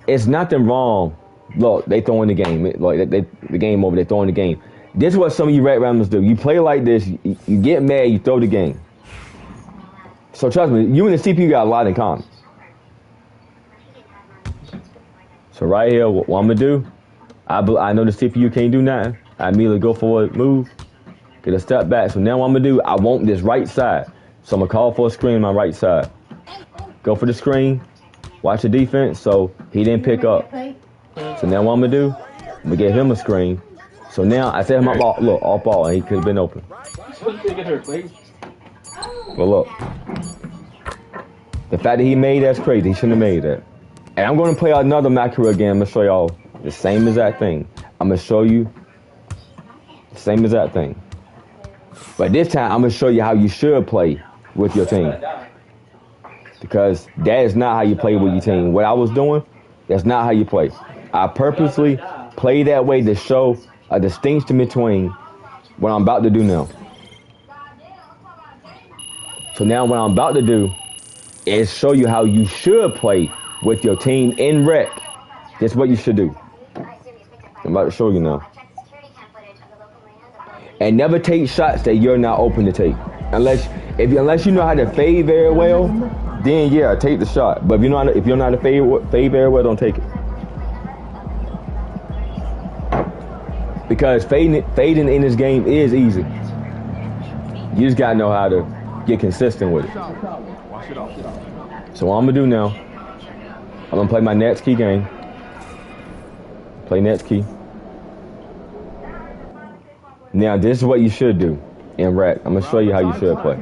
it's nothing wrong. Look, they throwing the game. Like the game over. They throwing the game. This is what some of you red rounders do. You play like this. You get mad. You throw the game. So trust me, you and the CPU got a lot in common. So right here, what I'm gonna do, I know the CPU can't do nothing. I immediately go for a move, get a step back. So now what I'm gonna do, I want this right side. So I'm gonna call for a screen on my right side. Go for the screen, watch the defense, so he didn't pick up. So now what I'm gonna do, I'm gonna get him a screen. So now I set him up, look, off ball, and he could have been open. Well, look, the fact that he made that's crazy. He shouldn't have made that. And I'm going to play another macro again. I'm going to show y'all the same exact thing. I'm going to show you the same exact thing. But this time, I'm going to show you how you should play with your team. Because that is not how you play with your team. What I was doing, that's not how you play. I purposely play that way to show a distinction between what I'm about to do now. So now what I'm about to do is show you how you should play with your team in rec. That's what you should do. I'm about to show you now. And never take shots that you're not open to take. Unless you know how to fade very well, then yeah, take the shot. But if you're not a fade very well, don't take it. Because fading in this game is easy. You just gotta know how to get consistent with it. So what I'm gonna do now, I'm gonna play my Nets key game. Play Nets key. Now this is what you should do in rec. I'm gonna show you how you should play.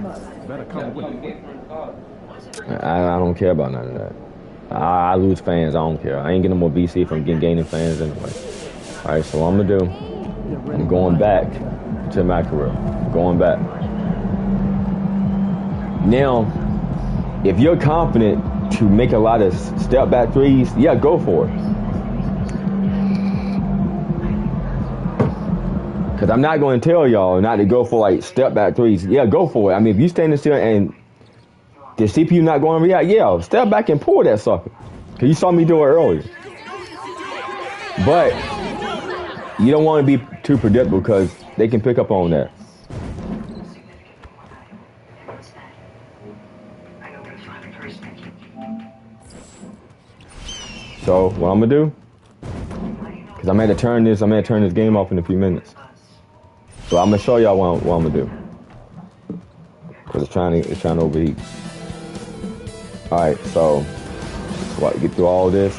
I don't care about none of that. I lose fans. I don't care. I ain't getting no more VC if I'm gaining fans anyway. All right, so what I'm gonna do, I'm going back to my career. Going back. Now, if you're confident to make a lot of step back threes, yeah, go for it. Because I'm not going to tell y'all not to go for like step back threes. Yeah, go for it. I mean, if you stand still and the CPU not going to react, yeah, step back and pull that sucker. Because you saw me do it earlier. But you don't want to be too predictable because they can pick up on that. So what I'm gonna do, because I'm gonna turn this game off in a few minutes. So I'm gonna show y'all what I'm gonna do, because it's trying to overheat. All right, so get through all this.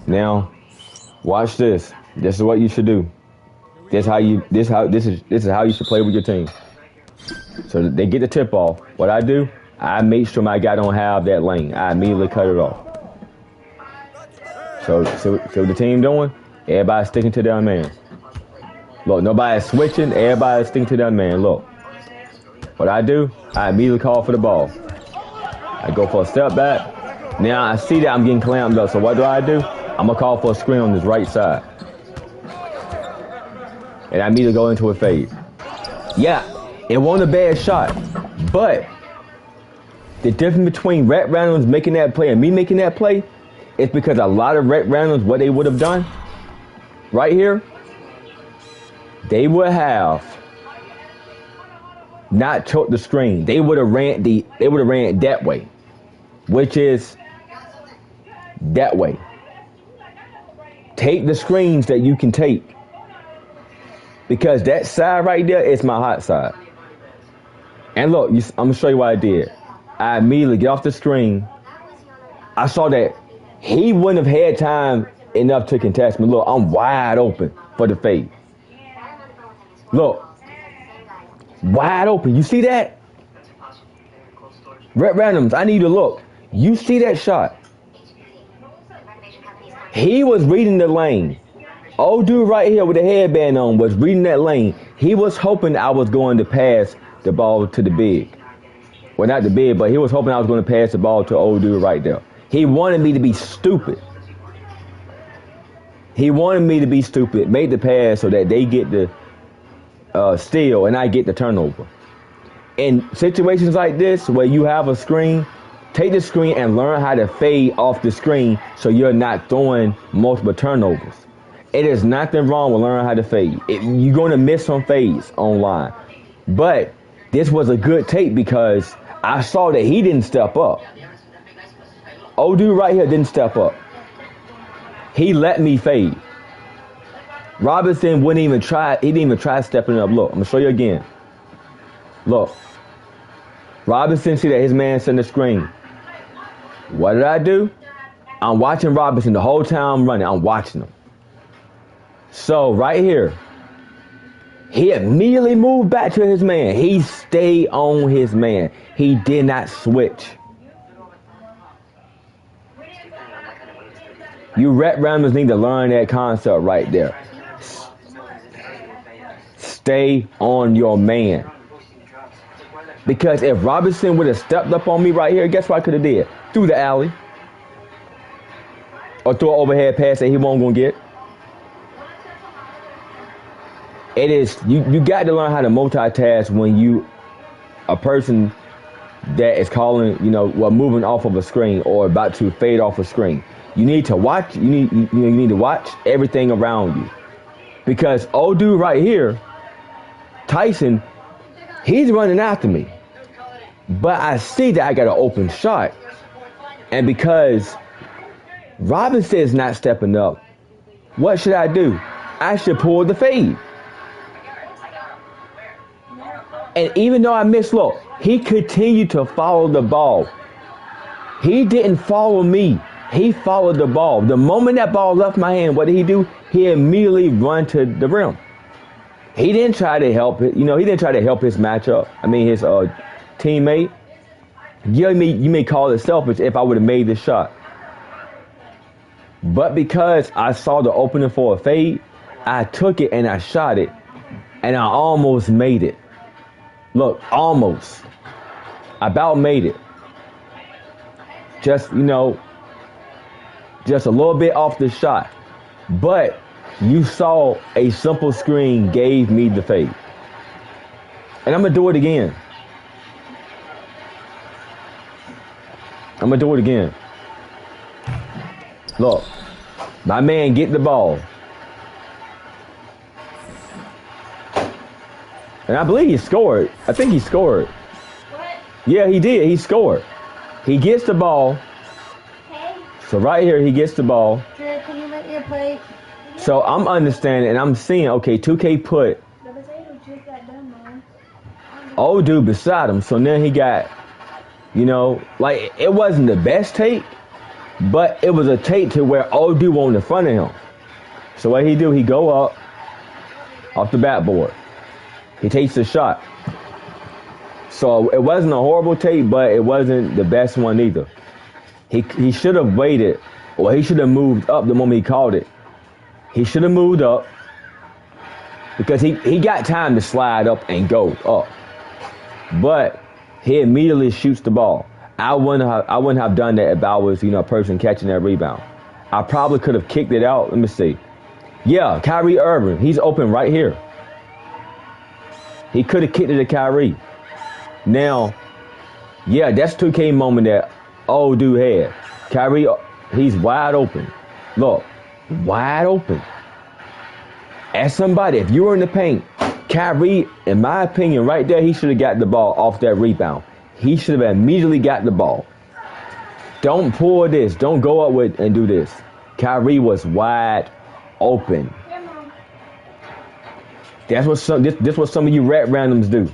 Now, watch this. This is what you should do. This is how you should play with your team. So they get the tip off. What I do, I make sure my guy don't have that lane. I immediately cut it off. So what the team doing? Everybody's sticking to their man. Look, nobody's switching. Everybody's sticking to their man. Look. What I do, I immediately call for the ball. I go for a step back. Now I see that I'm getting clamped up. So what do? I'm going to call for a screen on this right side. And I immediately go into a fade. Yeah, it wasn't a bad shot. But the difference between Rhett Reynolds making that play and me making that play, it's because a lot of Rhett Reynolds, what they would have done right here, they would have not choked the screen. They would have ran it that way, which is that way. Take the screens that you can take, because that side right there is my hot side. And look, I'm gonna show you what I did. I immediately get off the screen. I saw that he wouldn't have had time enough to contest me. Look, I'm wide open for the fade. Look, wide open. You see that? Rhett Reynolds, I need you to look. You see that shot? He was reading the lane. Old dude right here with the headband on was reading that lane. He was hoping I was going to pass the ball to the big. Well, not the big, but he was hoping I was going to pass the ball to old dude right there. He wanted me to be stupid. He wanted me to be stupid, make the pass so that they get the steal and I get the turnover. In situations like this where you have a screen, take the screen and learn how to fade off the screen so you're not throwing multiple turnovers. It is nothing wrong with learning how to fade. You're going to miss some fades online. But this was a good tape because I saw that he didn't step up. Old dude right here didn't step up. He let me fade. Robinson wouldn't even try. He didn't even try stepping up. Look, I'm going to show you again. Look. Robinson, see that his man sent the screen. What did I do? I'm watching Robinson the whole time I'm running. I'm watching him. So right here, he immediately moved back to his man. He stayed on his man. He did not switch. You Rhett Reynolds need to learn that concept right there. Stay on your man. Because if Robinson would have stepped up on me right here, guess what I could have did? Through the alley. Or throw an overhead pass that he won't gonna get. It is, you got to learn how to multitask when you, a person that is calling, moving off of a screen or about to fade off a screen. You need to watch. You need to watch everything around you, because old dude right here, Tyson, he's running after me, but I see that I got an open shot, and because Robinson is not stepping up, what should I do? I should pull the fade. And even though I missed, look, he continued to follow the ball. He didn't follow me. He followed the ball. The moment that ball left my hand, what did he do? He immediately run to the rim. He didn't try to help it. He didn't try to help his matchup. His teammate. You may call it selfish if I would have made this shot. But because I saw the opening for a fade, I took it and I shot it. And I almost made it. Look, almost. About made it. Just a little bit off the shot. But you saw a simple screen gave me the fade. And I'm going to do it again. Look, my man get the ball. And I believe he scored. I think he scored. What? Yeah, he did. He scored. He gets the ball. Hey. So right here, he gets the ball. Jared, can you make me a plate? So I'm understanding and I'm seeing, okay, 2K put The potato just got done, Mom. old dude beside him. So then he got, it wasn't the best take, but it was a take to where old dude was in front of him. So what he do, he go up off the backboard. He takes the shot. So it wasn't a horrible take, but it wasn't the best one either. He should have waited, or he should have moved up the moment he called it. He should have moved up because he got time to slide up and go up. But he immediately shoots the ball. I wouldn't have done that if I was, a person catching that rebound. I probably could have kicked it out. Let me see. Yeah, Kyrie Irving, he's open right here. He could have kicked it to Kyrie. Now, yeah, that's 2K moment that old dude had. Kyrie, he's wide open. Look, wide open. As somebody, if you were in the paint, Kyrie, in my opinion, right there, he should have got the ball off that rebound. He should have immediately got the ball. Don't pull this. Don't go up with and do this. Kyrie was wide open. Yeah, Mom. That's what this what some of you rat randoms do.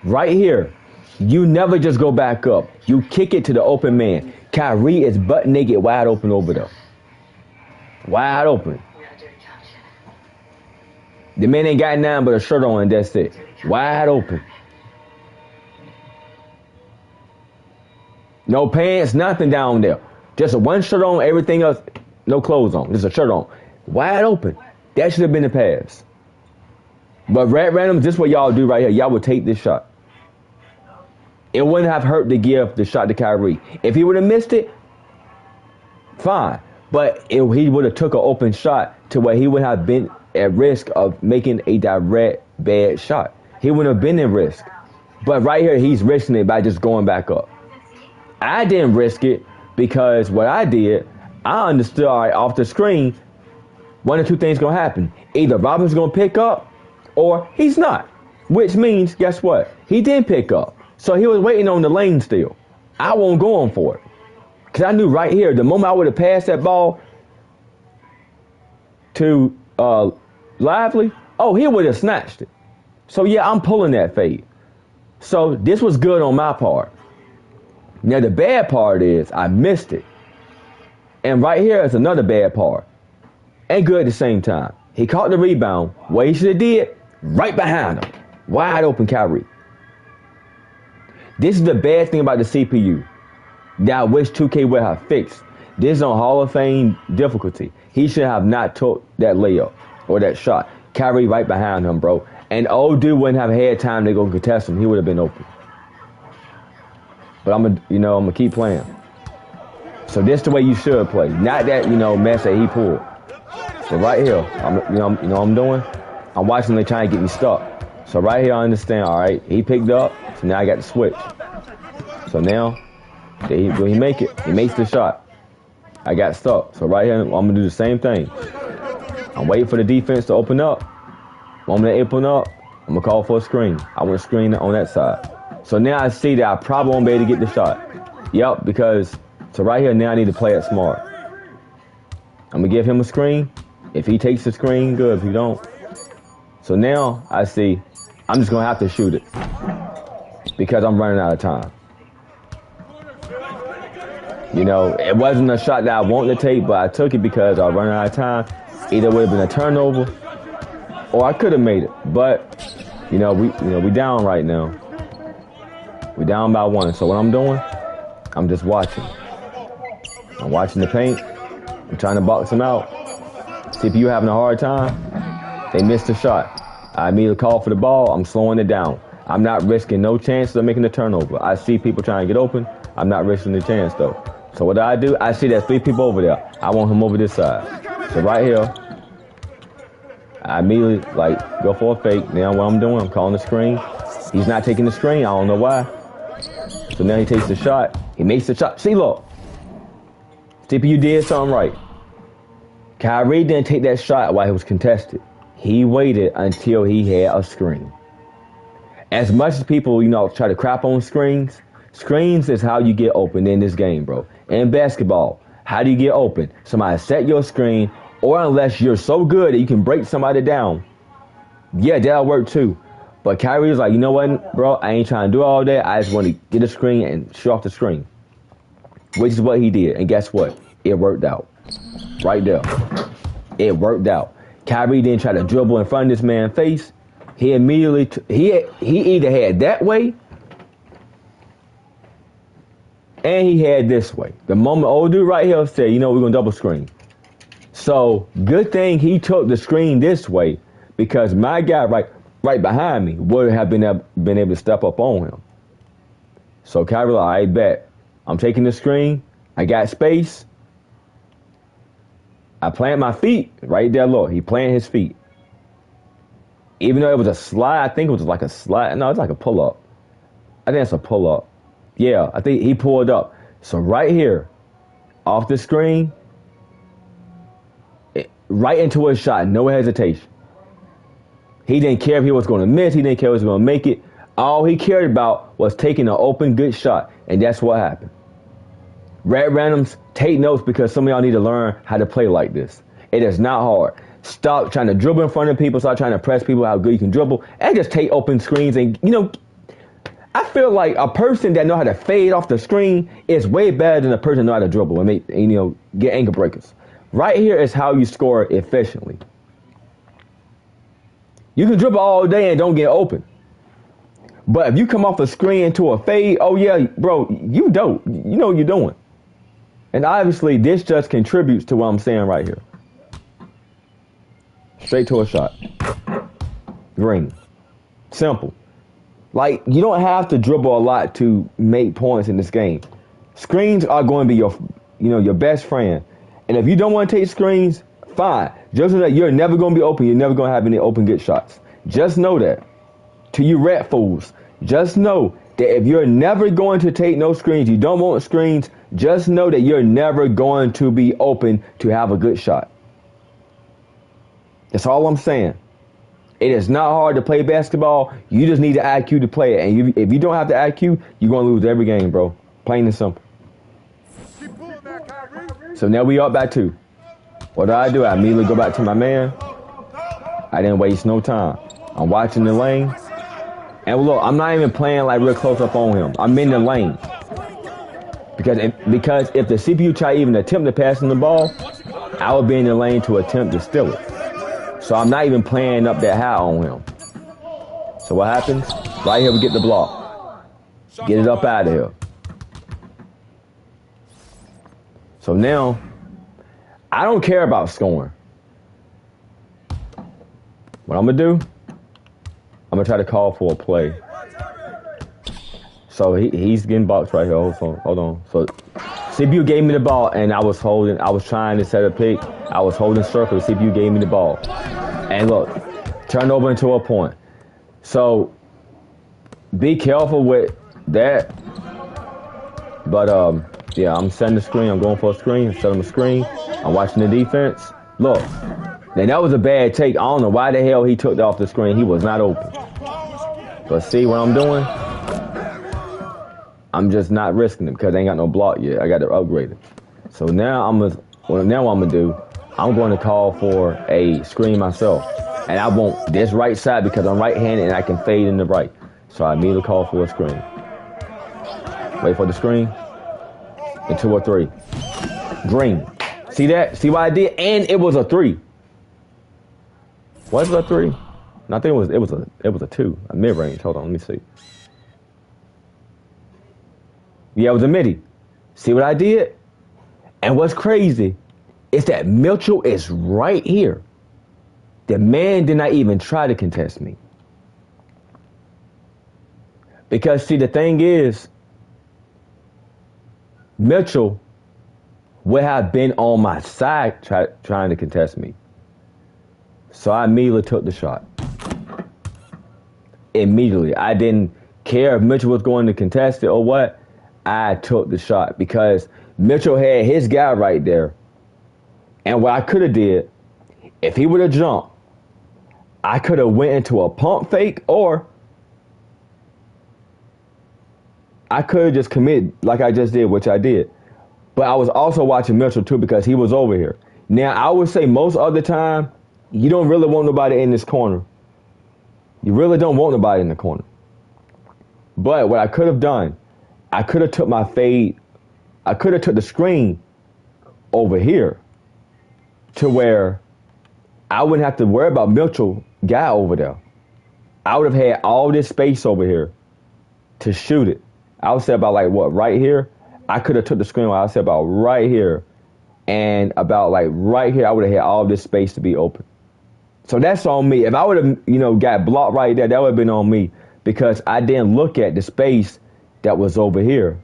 Right here, you never just go back up. You kick it to the open man. Kyrie is butt naked, wide open over there. Wide open. The man ain't got nothing but a shirt on and that's it. Wide open. No pants, nothing down there. Just a one shirt on, everything else, no clothes on. Just a shirt on. Wide open. That should have been the pass. But rat randoms, this is what y'all do right here. Y'all would take this shot. It wouldn't have hurt to give the shot to Kyrie. If he would have missed it, fine. But he would have took an open shot to where he would have been at risk of making a direct bad shot. He wouldn't have been in risk. But right here, he's risking it by just going back up. I didn't risk it because what I did, I understood, all right, off the screen, one or two things going to happen. Either Robinson's going to pick up or he's not. Which means, guess what? He didn't pick up. So he was waiting on the lane still. I won't go on for it. Because I knew right here, the moment I would have passed that ball to Lively, he would have snatched it. So yeah, I'm pulling that fade. So this was good on my part. Now the bad part is I missed it. And right here is another bad part. And good at the same time. He caught the rebound. What he should have did, right behind him. Wide open Kyrie. This is the bad thing about the CPU that I wish 2K would have fixed. This is on Hall of Fame difficulty. He should have not took that layup or that shot. Kyrie right behind him, bro. And old dude wouldn't have had time to go contest him. He would have been open. But I'm gonna keep playing. So this the way you should play. Not that, mess that he pulled. So right here, I'm doing? I'm watching them trying to get me stuck. So right here, I understand, all right? He picked up. So now I got to switch. So now, will he make it? He makes the shot. I got stuck. So right here, I'm going to do the same thing. I'm waiting for the defense to open up. When they open up, I'm going to call for a screen. I want a screen on that side. So now I see that I probably won't be able to get the shot. Yep, because, so right here, now I need to play it smart. I'm going to give him a screen. If he takes the screen, good. If he don't. So now I see I'm just going to have to shoot it because I'm running out of time. You know, it wasn't a shot that I wanted to take, but I took it because I was running out of time. Either would have been a turnover or I could have made it. But, we down right now. We down by 1. So what I'm doing, I'm just watching. I'm watching the paint. I'm trying to box them out. CPU having a hard time. They missed the shot. I immediately call for the ball. I'm slowing it down. I'm not risking no chances of making a turnover. I see people trying to get open. I'm not risking the chance, though. So what do? I see there's 3 people over there. I want him over this side. So right here, I immediately, go for a fake. Now what I'm doing, I'm calling the screen. He's not taking the screen. I don't know why. So now he takes the shot. He makes the shot. See, look. CPU did something right. Kyrie didn't take that shot while he was contested. He waited until he had a screen. As much as people, try to crap on screens, screens is how you get open in this game, bro. In basketball, how do you get open? Somebody set your screen, or unless you're so good that you can break somebody down. Yeah, that'll work too. But Kyrie was like, you know what, bro? I ain't trying to do all that. I just want to get a screen and shoot off the screen. Which is what he did. And guess what? It worked out. Right there. It worked out. Kyrie didn't try to dribble in front of this man's face. He immediately, he either had that way and he had this way. The moment old dude right here said, we're going to double screen. So good thing he took the screen this way because my guy right behind me would have been able to step up on him. So Kyrie, I bet. I'm taking the screen. I got space. I plant my feet right there. Look, he planted his feet. Even though it was a slide, I think it was like a slide. No, it's like a pull-up. I think it's a pull-up. Yeah, I think he pulled up. So right here, off the screen, right into a shot, no hesitation. He didn't care if he was going to miss. He didn't care if he was going to make it. All he cared about was taking an open, good shot. And that's what happened. Red Randoms, take notes because some of y'all need to learn how to play like this. It is not hard. Stop trying to dribble in front of people. Stop trying to press people how good you can dribble. And just take open screens. And, I feel like a person that know how to fade off the screen is way better than a person that know how to dribble and make, get ankle breakers. Right here is how you score efficiently. You can dribble all day and don't get open. But if you come off a screen to a fade, oh yeah, bro, you dope. You know what you're doing. And obviously, this just contributes to what I'm saying right here. Straight to a shot. Green. Simple. You don't have to dribble a lot to make points in this game. Screens are going to be your best friend. And if you don't want to take screens, fine. Just know that you're never going to be open. You're never going to have any open good shots. Just know that. To you rat fools, just know that if you're never going to take no screens, you don't want screens, just know that you're never going to be open to have a good shot. That's all I'm saying. It is not hard to play basketball. You just need the IQ to play it. And if you don't have the IQ, you're going to lose every game, bro. Plain and simple. So now we up by 2. What do? I immediately go back to my man. I didn't waste no time. I'm watching the lane. And look, I'm not even playing real close up on him. I'm in the lane. Because if the CPU try even attempt to pass him the ball, I would be in the lane to attempt to steal it. So I'm not even playing up that high on him. So what happens? Right here we get the block. Get it up out of here. So now, I don't care about scoring. What I'm going to do, I'm going to try to call for a play. So he's getting boxed right here. Hold on. So CPU gave me the ball, and I was trying to set a pick. I was holding circle. CPU gave me the ball. And look, turned over into a point. So be careful with that. But yeah, I'm setting the screen. I'm going for a screen. I'm setting the screen. I'm watching the defense. Look, now that was a bad take. I don't know why the hell he took that off the screen. He was not open. But see what I'm doing? I'm just not risking it because I ain't got no block yet. I got to upgrade it. So now what I'm gonna do, I'm going to call for a screen myself. And I want this right side because I'm right-handed and I can fade in the right. So I immediately call for a screen. Wait for the screen. And 2 or 3. Green. See that? See what I did? And it was a 3. Was it a 3? No, I think it was a 2. A mid-range. Hold on, let me see. Yeah, it was a midi. See what I did? And what's crazy is that Mitchell is right here. The man did not even try to contest me. Because, see, the thing is, Mitchell would have been on my side trying to contest me. So I immediately took the shot. Immediately. I didn't care if Mitchell was going to contest it or what. I took the shot because Mitchell had his guy right there. And what I could have did, if he would have jumped, I could have went into a pump fake, or I could have just committed like I just did, which I did. But I was also watching Mitchell too because he was over here. Now, I would say most of the time, you don't really want nobody in this corner. You really don't want nobody in the corner. But what I could have done, I could have took my fade, I could have took the screen over here to where I wouldn't have to worry about Mitchell guy over there. I would have had all this space over here to shoot it. I would say about like what, right here? I could have took the screen, I would say about right here. And about like right here, I would have had all this space to be open. So that's on me. If I would have, got blocked right there, that would have been on me because I didn't look at the space that was over here.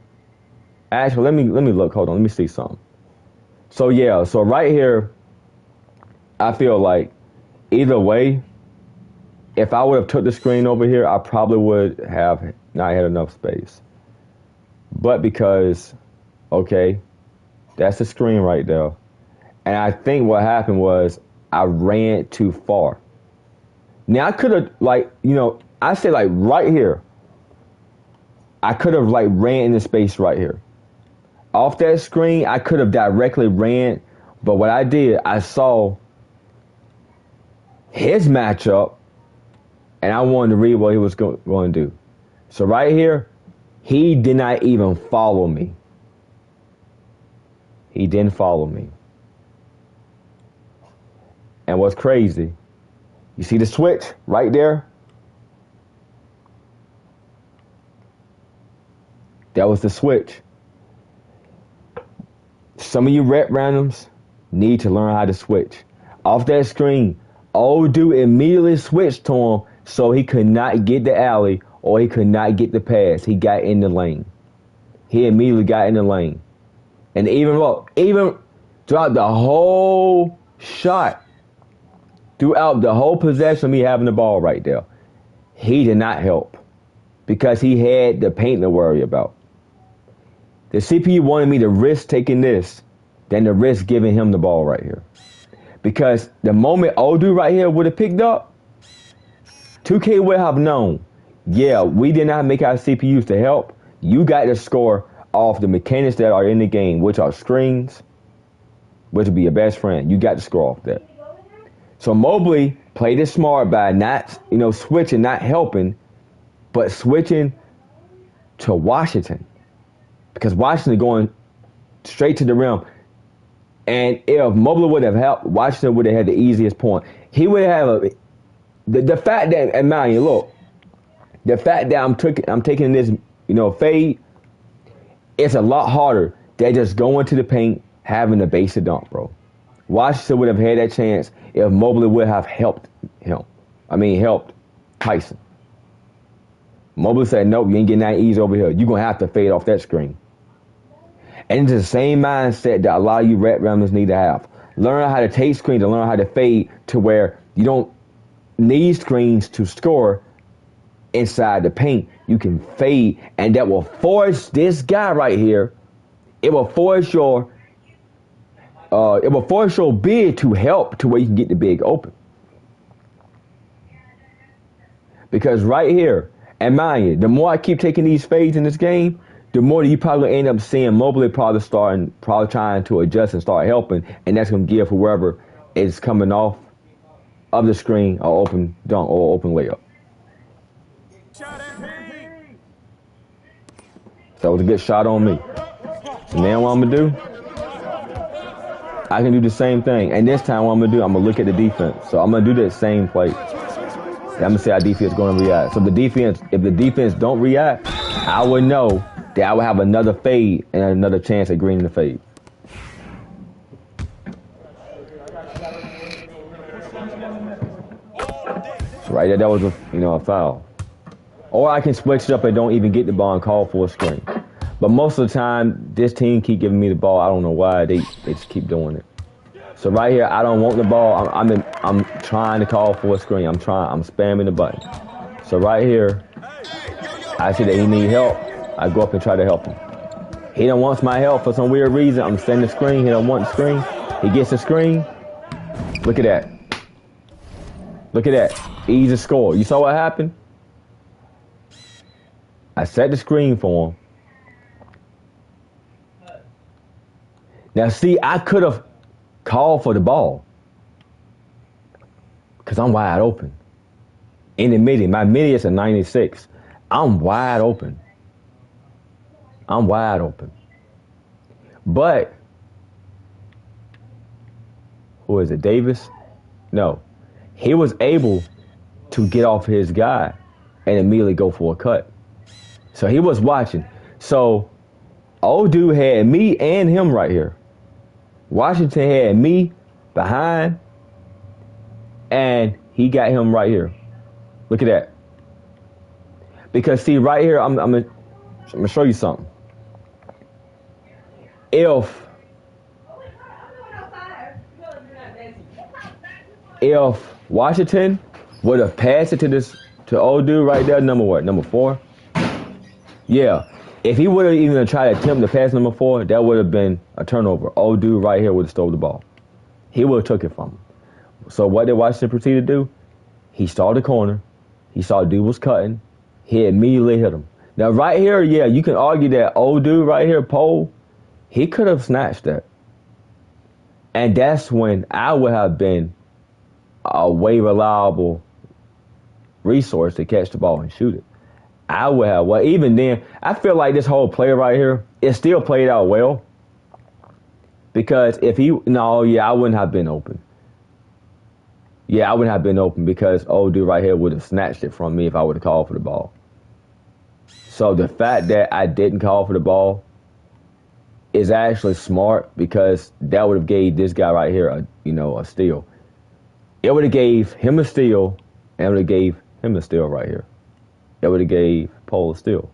Actually, let me look. Hold on, let me see something. So yeah, so right here, I feel like either way, if I would have took the screen over here, I probably would have not had enough space. But because, okay, that's the screen right there. And I think what happened was I ran too far. Now I could have I say like right here. I could have like ran in the space right here. Off that screen, I could have directly ran. But what I did, I saw his matchup and I wanted to read what he was going to do. So right here, he did not even follow me. He didn't follow me. And what's crazy, you see the switch right there? That was the switch. Some of you rep randoms need to learn how to switch. Off that screen, old dude immediately switched to him so he could not get the alley or he could not get the pass. He got in the lane. He immediately got in the lane. And even throughout the whole shot, throughout the whole possession of me having the ball right there, he did not help because he had the paint to worry about. The CPU wanted me to risk taking this than to risk giving him the ball right here. Because the moment old dude right here would have picked up, 2K would have known, yeah, we did not make our CPUs to help. You got to score off the mechanics that are in the game, which are screens, which would be your best friend. You got to score off that. So Mobley played it smart by not, switching, not helping, but switching to Washington. Because Washington going straight to the rim. And if Mobley would have helped, Washington would have had the easiest point. He would have the fact that, and mind you, look, the fact that I'm taking this, fade, it's a lot harder than just going to the paint, having the basic dunk, bro. Washington would have had that chance if Mobley would have helped him. Helped Tyson. Mobley said, nope, you ain't getting that easy over here. You're going to have to fade off that screen. And it's the same mindset that a lot of you rep runners need to have. Learn how to take screens and learn how to fade to where you don't need screens to score inside the paint. You can fade, and that will force this guy right here. It will force your big to help to where you can get the big open. Because right here, and mind you, the more I keep taking these fades in this game, the more you probably end up seeing Mobley probably trying to adjust and start helping, and that's going to give whoever is coming off of the screen or open dunk or open layup. So that was a good shot on me. So now what I'm going to do, I can do the same thing. And this time what I'm going to do, I'm going to look at the defense. So I'm going to do that same play. I'm going to see how defense is going to react. So if the defense don't react, I would know that I would have another fade and another chance at greening the fade. So right there, that was a foul. Or I can switch it up and don't even get the ball and call for a screen. But most of the time, this team keep giving me the ball. I don't know why they just keep doing it. So right here, I don't want the ball. I'm trying to call for a screen. I'm spamming the button. So right here, I see that he need help. I go up and try to help him. He don't want my help for some weird reason. I'm sending the screen. He don't want the screen. He gets the screen. Look at that. Look at that. Easy score. You saw what happened? I set the screen for him. Now see, I could have called for the ball because I'm wide open. In the midi, my midi is a 96. I'm wide open. I'm wide open. But, who is it, Davis? No. He was able to get off his guy and immediately go for a cut. So he was watching. So, old dude had me and him right here. Washington had me behind, and he got him right here. Look at that. Because see, right here, I'm gonna show you something. If Washington would have passed it to old dude right there, number 4. Yeah. If he would have even tried to attempt to pass number 4, that would have been a turnover. Old dude right here would have stole the ball. He would have took it from him. So what did Washington proceed to do? He saw the corner. He saw dude was cutting. He immediately hit him. Now right here, yeah, you can argue that old dude right here, Pole, he could have snatched that. And that's when I would have been a way reliable resource to catch the ball and shoot it. I would have. Well, even then, I feel like this whole play right here, it still played out well. Because I wouldn't have been open. Yeah, I wouldn't have been open because old dude right here would have snatched it from me if I would have called for the ball. So the fact that I didn't call for the ball is actually smart because that would have gave this guy right here a steal. It would have gave him a steal and it would have gave him a steal right here. It would have gave Pole a steal.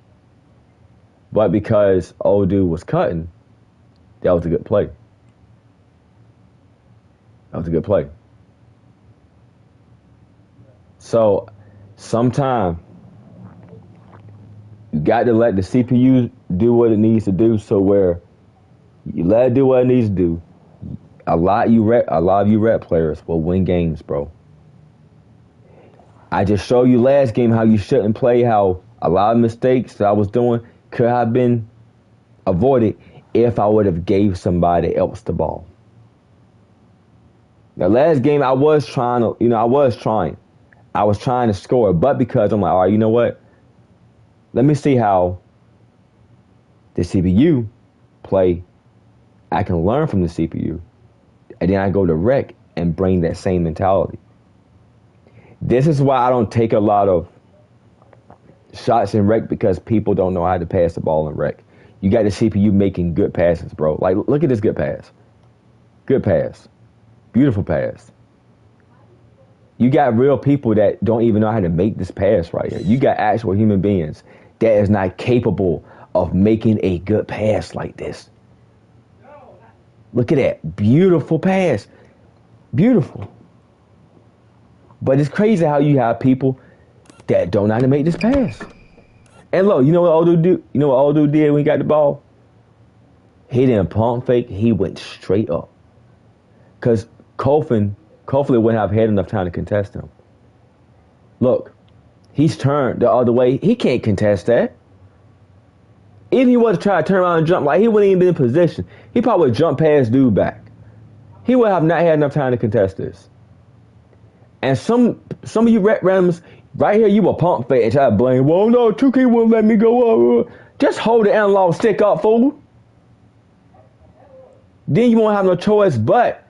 But because old dude was cutting, that was a good play. That was a good play. So sometimes you got to let the CPU do what it needs to do. So where you let it do what it needs to do, a lot of you rep players will win games, bro. I just showed you last game how you shouldn't play, how a lot of mistakes that I was doing could have been avoided if I would have gave somebody else the ball. Now, last game I was trying to score, but because I'm like, all right, you know what? Let me see how the CPU play. I can learn from the CPU. And then I go to rec and bring that same mentality. This is why I don't take a lot of shots in rec because people don't know how to pass the ball in rec. You got the CPU making good passes, bro. Like, look at this good pass. Good pass. Beautiful pass. You got real people that don't even know how to make this pass right here. You got actual human beings that is not capable of making a good pass like this. Look at that. Beautiful pass. Beautiful. But it's crazy how you have people that don't know how to make this pass. And look, you know what old dude do? You know what old dude did when he got the ball? He didn't pump fake. He went straight up. Because Kofi wouldn't have had enough time to contest him. Look, he's turned the other way. He can't contest that. Even if he was to try to turn around and jump, like he wouldn't even be in position. He probably would jump past dude back. He would have not had enough time to contest this. And some of you randoms right here, you will pump fake and try to blame. Well, no, 2K wouldn't let me go up. Just hold the analog stick up, fool. Then you won't have no choice but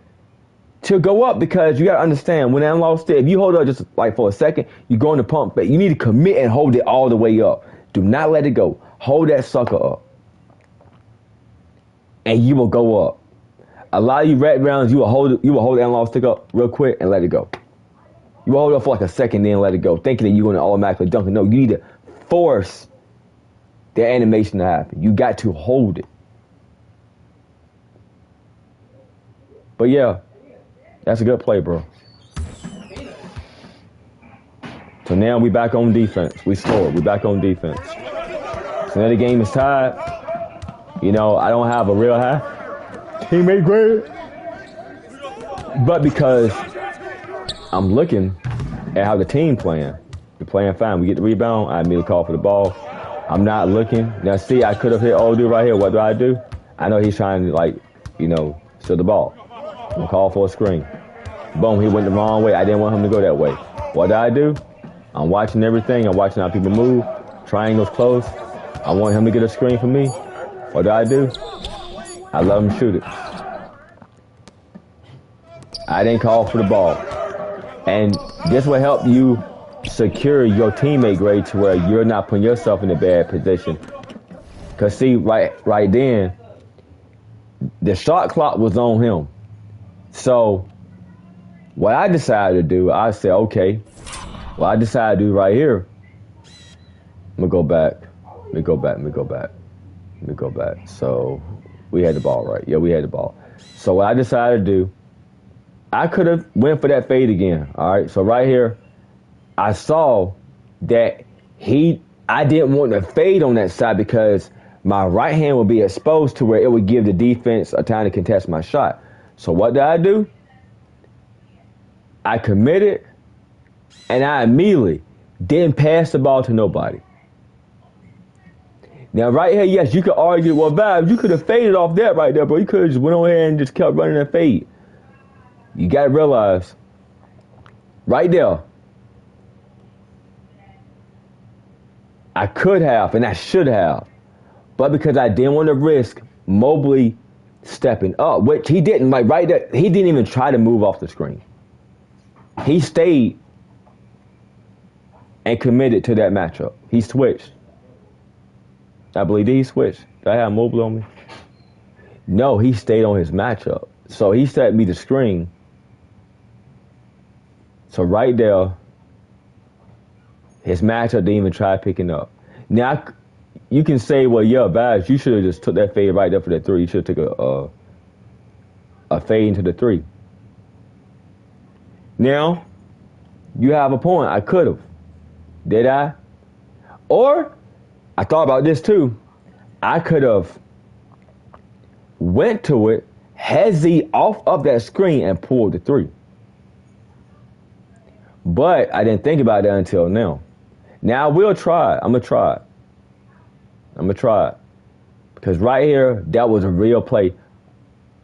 to go up, because you got to understand, when analog stick, if you hold it up just like for a second, you go in the pump fake. You need to commit and hold it all the way up. Do not let it go. Hold that sucker up. And you will go up. A lot of you red rounds, you will hold the analog stick up real quick and let it go. You will hold it up for like a second, then let it go, thinking that you're going to automatically dunk it. No, you need to force the animation to happen. You got to hold it. But yeah, that's a good play, bro. So now we back on defense. We scored. We back on defense. So now the game is tied. You know, I don't have a real high teammate grade, but because I'm looking at how the team playing, they're playing fine. We get the rebound. I immediately call for the ball. I'm not looking. Now, see, I could have hit old dude right here. What do? I know he's trying to, like, you know, steal the ball. I'm gonna call for a screen. Boom, he went the wrong way. I didn't want him to go that way. What do? I'm watching everything. I'm watching how people move. Triangles close. I want him to get a screen for me. What do? I let him shoot it. I didn't call for the ball. And this will help you secure your teammate grade to where you're not putting yourself in a bad position. Because see, right then, the shot clock was on him. So what I decided to do, I said, okay, what I decided to do right here, Let me go back. So we had the ball, right? Yeah, we had the ball. So what I decided to do, I could have went for that fade again. All right. So right here, I saw that I didn't want to fade on that side because my right hand would be exposed to where it would give the defense a time to contest my shot. So what did I do? I committed, and I immediately didn't pass the ball to nobody. Now, right here, yes, you could argue, well, Vibes, you could have faded off that right there, bro. You could have just went on here and just kept running that fade. You got to realize, right there, I could have and I should have, but because I didn't want to risk Mobley stepping up, which he didn't, like right there, he didn't even try to move off the screen. He stayed and committed to that matchup. He switched. I believe he switched. Did I have Mobley on me? No, he stayed on his matchup. So he set me the screen. So right there, his matchup didn't even try picking up. Now, you can say, well, yeah, Bash, you should have just took that fade right there for that three. You should have took a fade into the three. Now, you have a point. I could have. Did I? Or, I thought about this too. I could have went to it, hezzy off of that screen, and pulled the three. But I didn't think about that until now. Now I will try it. I'm going to try it. Because right here, that was a real play.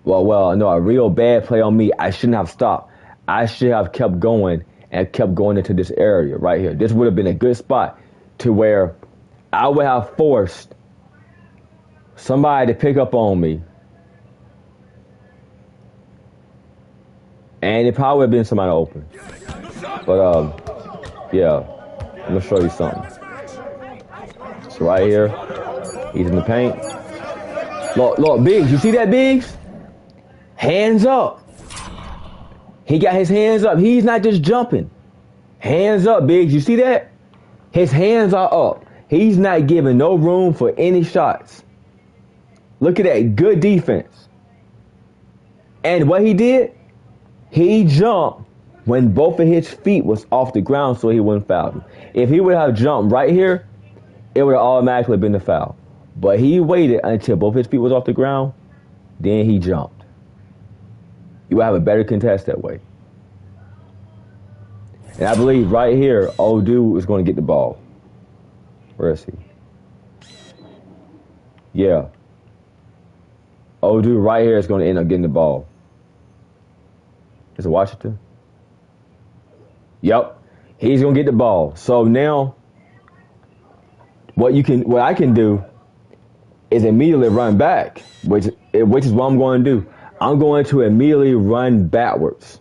Well, no, a real bad play on me. I shouldn't have stopped. I should have kept going and kept going into this area right here. This would have been a good spot to where I would have forced somebody to pick up on me. And it probably would have been somebody open. But, yeah, I'm going to show you something. So right here, he's in the paint. Look, Biggs, you see that, Biggs? Hands up. He got his hands up. He's not just jumping. Hands up, Biggs. You see that? His hands are up. He's not giving no room for any shots. Look at that. Good defense. And what he did, he jumped when both of his feet was off the ground so he wouldn't foul him. If he would have jumped right here, it would have automatically been the foul. But he waited until both his feet was off the ground, then he jumped. You would have a better contest that way. And I believe right here, old dude is going to get the ball. Where is he? Yeah. Old dude right here is going to end up getting the ball. Is it Washington? Yep. He's going to get the ball. So now, what I can do is immediately run back, which is what I'm going to do. I'm going to immediately run backwards.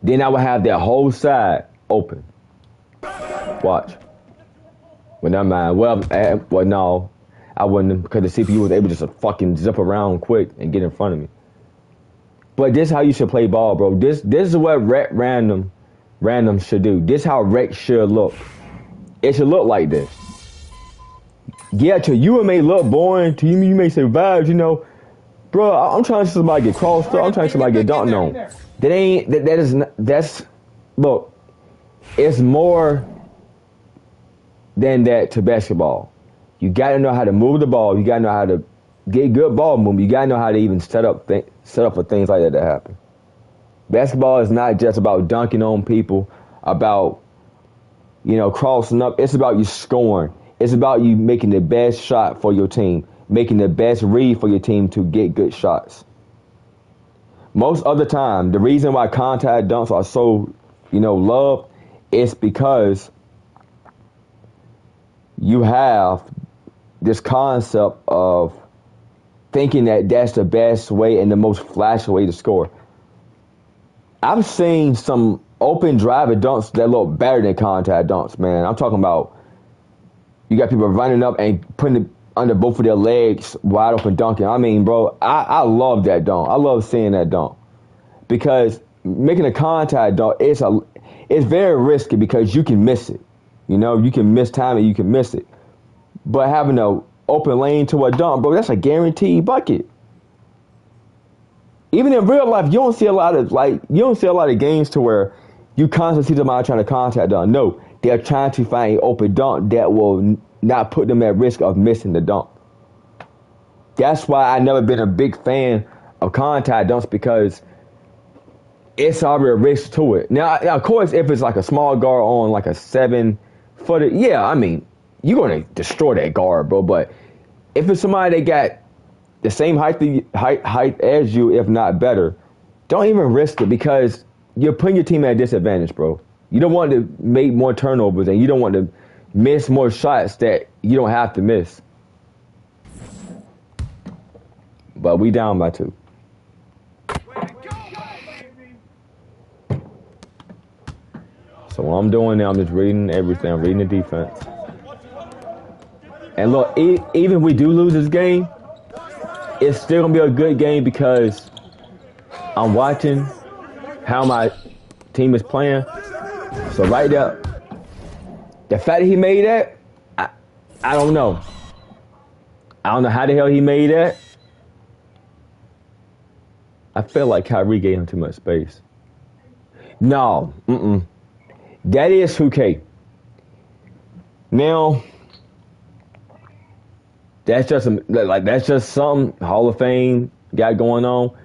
Then I will have that whole side open. Watch. Well, never mind. Well, no, I wouldn't, because the CPU was able just to fucking zip around quick and get in front of me. But this is how you should play ball, bro. This is what random should do. This is how rec should look. It should look like this. Yeah, to you it may look boring. To you may say vibes, you know. Bro, I'm trying to see somebody get crossed up. I'm trying to see somebody get dunked on. That's, look, it's more than that to basketball. You got to know how to move the ball. You got to know how to get good ball movement. You got to know how to even set up for things like that to happen. Basketball is not just about dunking on people, about, crossing up. It's about you scoring. It's about you making the best shot for your team, making the best read for your team to get good shots. Most of the time, the reason why contact dunks are so, loved is because you have this concept of thinking that that's the best way and the most flashy way to score. I've seen some open driver dunks that look better than contact dunks, man. I'm talking about you got people running up and putting it under both of their legs, wide open dunking. I mean, bro, I love that dunk. I love seeing that dunk. Because making a contact dunk, it's very risky because you can miss it. You can miss time and you can miss it. But having an open lane to a dunk, bro, that's a guaranteed bucket. Even in real life, you don't see a lot of games to where you constantly see somebody trying to contact dunk. No, they're trying to find an open dunk that will not put them at risk of missing the dunk. That's why I've never been a big fan of contact dunks, because it's already a risk to it. Now, of course, if it's like a small guard on like a 7-footer, yeah, I mean, you're going to destroy that guard, bro. But if it's somebody that got the same height as you, if not better, don't even risk it, because you're putting your team at a disadvantage, bro. You don't want to make more turnovers, and you don't want to miss more shots that you don't have to miss. But we down by 2. So what I'm doing now, I'm just reading everything. I'm reading the defense. And look, even if we do lose this game, it's still going to be a good game, because I'm watching how my team is playing. So right there, the fact that he made that, I don't know. I don't know how the hell he made that. I feel like Kyrie gave him too much space. No, that is 2K. Now, that's just some Hall of Fame got going on.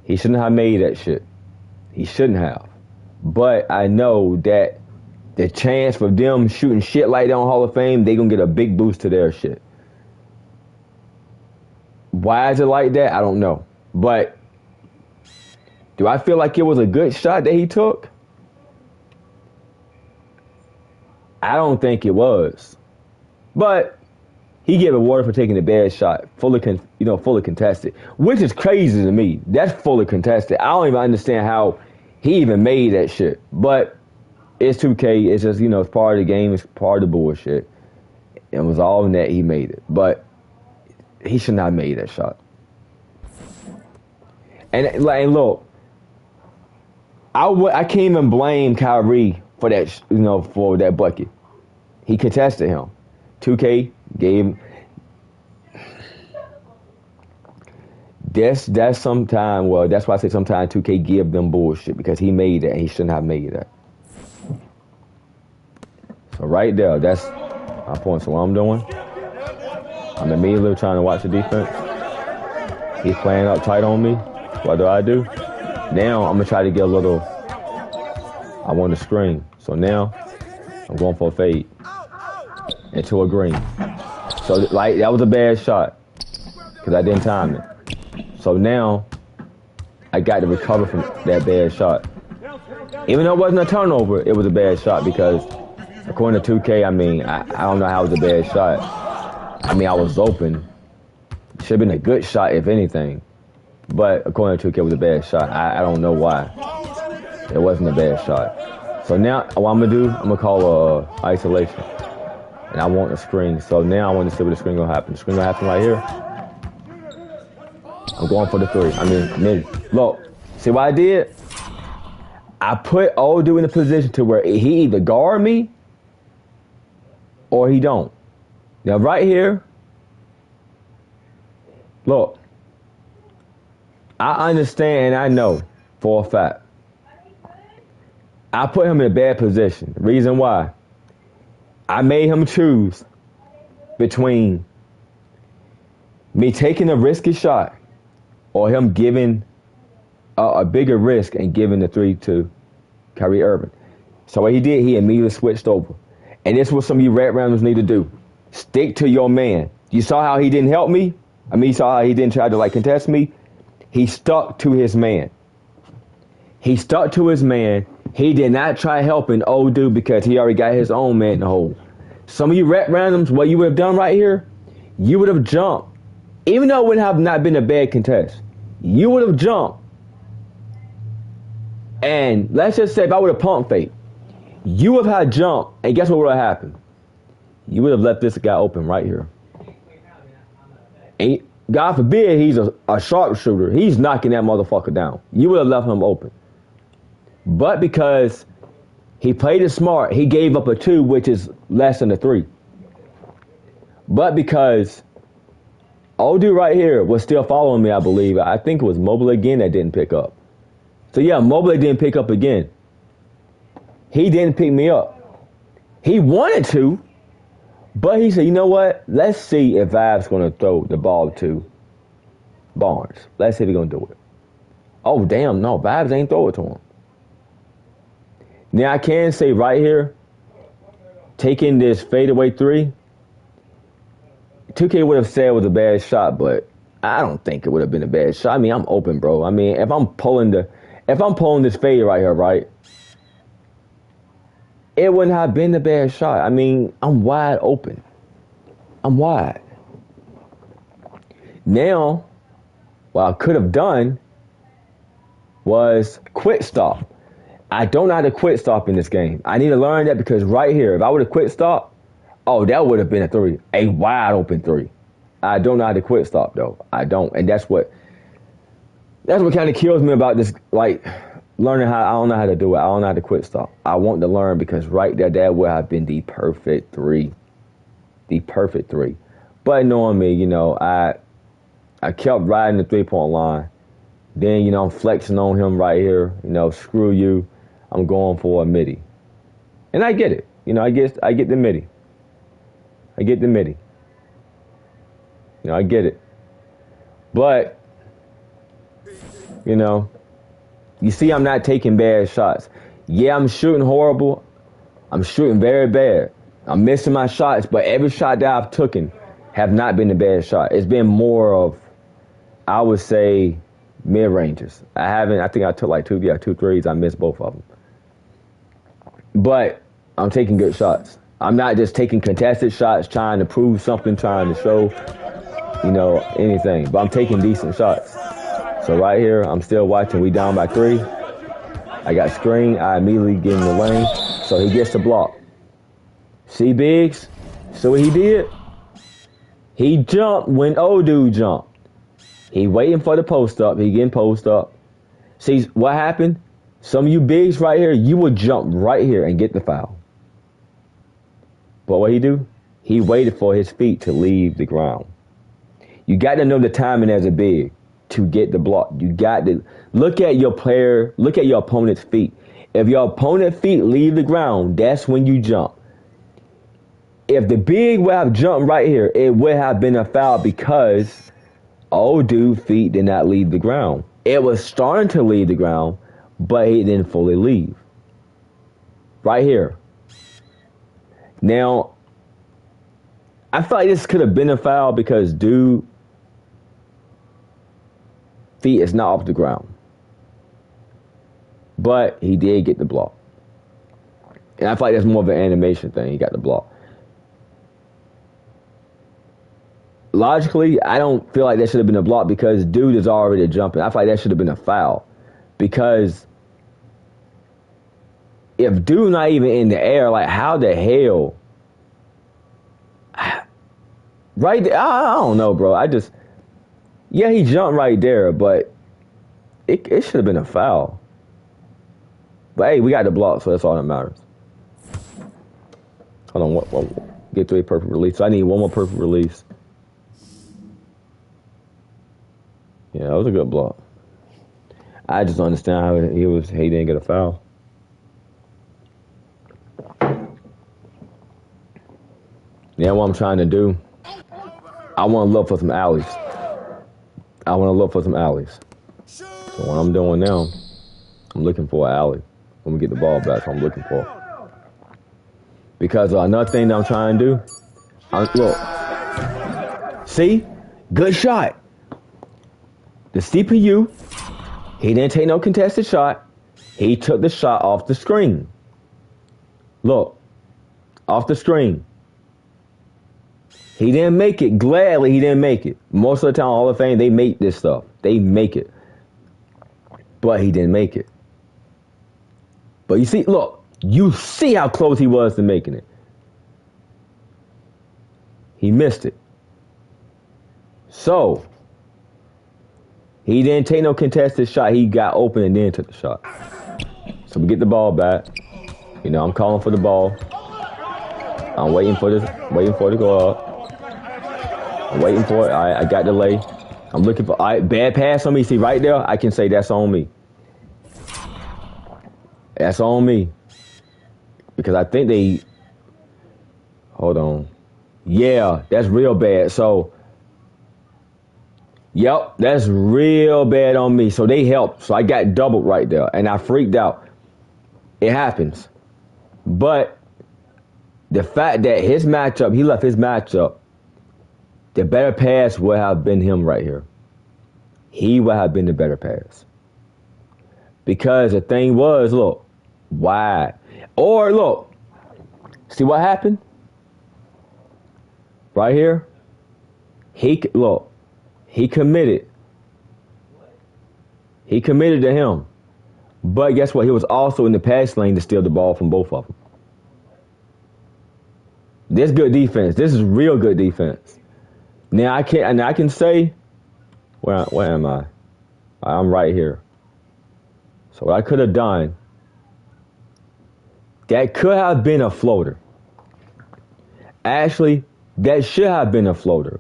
He shouldn't have made that shit. He shouldn't have. But I know that the chance for them shooting shit like that on Hall of Fame, they gonna get a big boost to their shit. Why is it like that? I don't know. But do I feel like it was a good shot that he took? I don't think it was. But he gave award for taking a bad shot, fully contested, which is crazy to me. That's fully contested. I don't even understand how he even made that shit. But it's 2K. It's just, it's part of the game. It's part of the bullshit. It was all in that he made it. But he should not have made that shot. And look, I can't even blame Kyrie for that, for that bucket. He contested him. 2K gave him. That's sometimes, well, that's why I say sometimes 2K give them bullshit, because he made that and he shouldn't have made that. So right there, that's my point. So what I'm doing, I'm immediately trying to watch the defense. He's playing up tight on me. What do? Now I'm gonna try to get a little. I want to screen. So now I'm going for a fade into a green. So like that was a bad shot because I didn't time it. So now I got to recover from that bad shot. Even though it wasn't a turnover, it was a bad shot because according to 2K, I mean, I don't know how it was a bad shot. I mean, I was open. Should have been a good shot, if anything. But according to 2K, it was a bad shot. I don't know why. It wasn't a bad shot. So now, what I'm going to do, I'm going to call isolation. And I want a screen. So now I want to see what the screen going to happen. The screen going to happen right here. I'm going for the three. I mean, mid. Look, see what I did? I put Odu in a position to where he either guard me or he don't. Now right here, look, I understand and I know for a fact. I put him in a bad position. Reason why? I made him choose between me taking a risky shot or him giving a bigger risk and giving the 3 to Kyrie Irving. So what he did, he immediately switched over. And this is what some of you red rounders need to do. Stick to your man. You saw how he didn't help me? I mean, you saw how he didn't try to like contest me? He stuck to his man. He stuck to his man. He did not try helping old dude because he already got his own man in the hole. Some of you red randoms, what you would have done right here, you would have jumped. Even though it would have not been a bad contest, you would have jumped. And let's just say if I would have pump fake, you would have had jump, and guess what would have happened? You would have left this guy open right here. And God forbid he's a sharpshooter. He's knocking that motherfucker down. You would have left him open. But because he played it smart, he gave up a 2, which is less than a 3. But because old dude right here was still following me, I believe. I think it was Mobile again that didn't pick up. So yeah, Mobley didn't pick up again. He didn't pick me up. He wanted to, but he said, you know what? Let's see if Vibes going to throw the ball to Barnes. Let's see if he's going to do it. Oh, damn, no, Vibes ain't throw it to him. Now I can say right here, taking this fadeaway 3, 2K would have said it was a bad shot, but I don't think it would have been a bad shot. I mean, I'm open, bro. I mean, if I'm pulling this fade right here, right, it wouldn't have been a bad shot. I mean, I'm wide open. I'm wide. Now, what I could have done was quick stop. I don't know how to quick stop in this game. I need to learn that because right here, if I would have quick stop, oh, that would have been a 3, a wide open 3. I don't know how to quick stop though. I don't, and that's what kind of kills me about this, like learning how. I don't know how to do it. I don't know how to quick stop. I want to learn because right there, that would have been the perfect 3, the perfect 3. But knowing me, you know, I kept riding the 3-point line. Then you know I'm flexing on him right here. You know, screw you. I'm going for a midi, and I get it. You know, I get the midi. I get the midi. You know, I get it. But, you know, you see I'm not taking bad shots. Yeah, I'm shooting horrible. I'm shooting very bad. I'm missing my shots, but every shot that I've taken have not been a bad shot. It's been more of, I would say, mid-ranges. I think I took like 2 threes. I missed both of them. But I'm taking good shots. I'm not just taking contested shots, trying to prove something, trying to show, you know, anything. But I'm taking decent shots. So right here, I'm still watching. We down by 3. I got screen. I immediately get in the lane. So he gets the block. See Biggs? So what he did? He jumped when old dude jumped. He waiting for the post up. He getting post up. See what happened? Some of you bigs right here, you would jump right here and get the foul. But what he do? He waited for his feet to leave the ground. You got to know the timing as a big to get the block. You got to look at your player, look at your opponent's feet. If your opponent's feet leave the ground, that's when you jump. if the big would have jumped right here, it would have been a foul because old dude feet did not leave the ground. It was starting to leave the ground, but he didn't fully leave. Right here. Now, I feel like this could have been a foul because dude feet is not off the ground. But he did get the block. And I feel like that's more of an animation thing. He got the block. Logically, I don't feel like that should have been a block because dude is already jumping. I feel like that should have been a foul. Because if dude not even in the air, like how the hell? Right there, I don't know, bro. Yeah, he jumped right there, but it should have been a foul. But hey, we got the block, so that's all that matters. Hold on, what get to a perfect release. So I need one more perfect release. Yeah, that was a good block. I just don't understand how he didn't get a foul. Yeah, what I'm trying to do, I want to look for some alleys. So what I'm doing now, I'm looking for an alley. When we get the ball back, so I'm looking for. Because another thing that I'm trying to do, look. See? Good shot. The CPU, he didn't take no contested shot. He took the shot off the screen. Look. Off the screen. He didn't make it. Gladly, he didn't make it. Most of the time, Hall of Fame, they make this stuff. They make it. But he didn't make it. But you see, look, you see how close he was to making it. He missed it. So, he didn't take no contested shot. He got open and then took the shot. So we get the ball back. You know, I'm calling for the ball. I'm waiting for it to go up. I'm waiting for it. All right, I got the lay. I'm looking for, all right, bad pass on me. See, right there, I can say that's on me. That's on me. Because I think they, hold on. Yeah, that's real bad. So, yep, that's real bad on me. So they helped. So I got doubled right there. And I freaked out. It happens. But the fact that his matchup, he left his matchup, the better pass would have been him right here. He would have been the better pass. Because the thing was, look, wide. Or look, see what happened? Right here. He committed. He committed to him. But guess what? He was also in the pass lane to steal the ball from both of them. This good defense. This is real good defense. Now I can say, where am I? I'm right here. So what I could have done, that could have been a floater. Actually, that should have been a floater.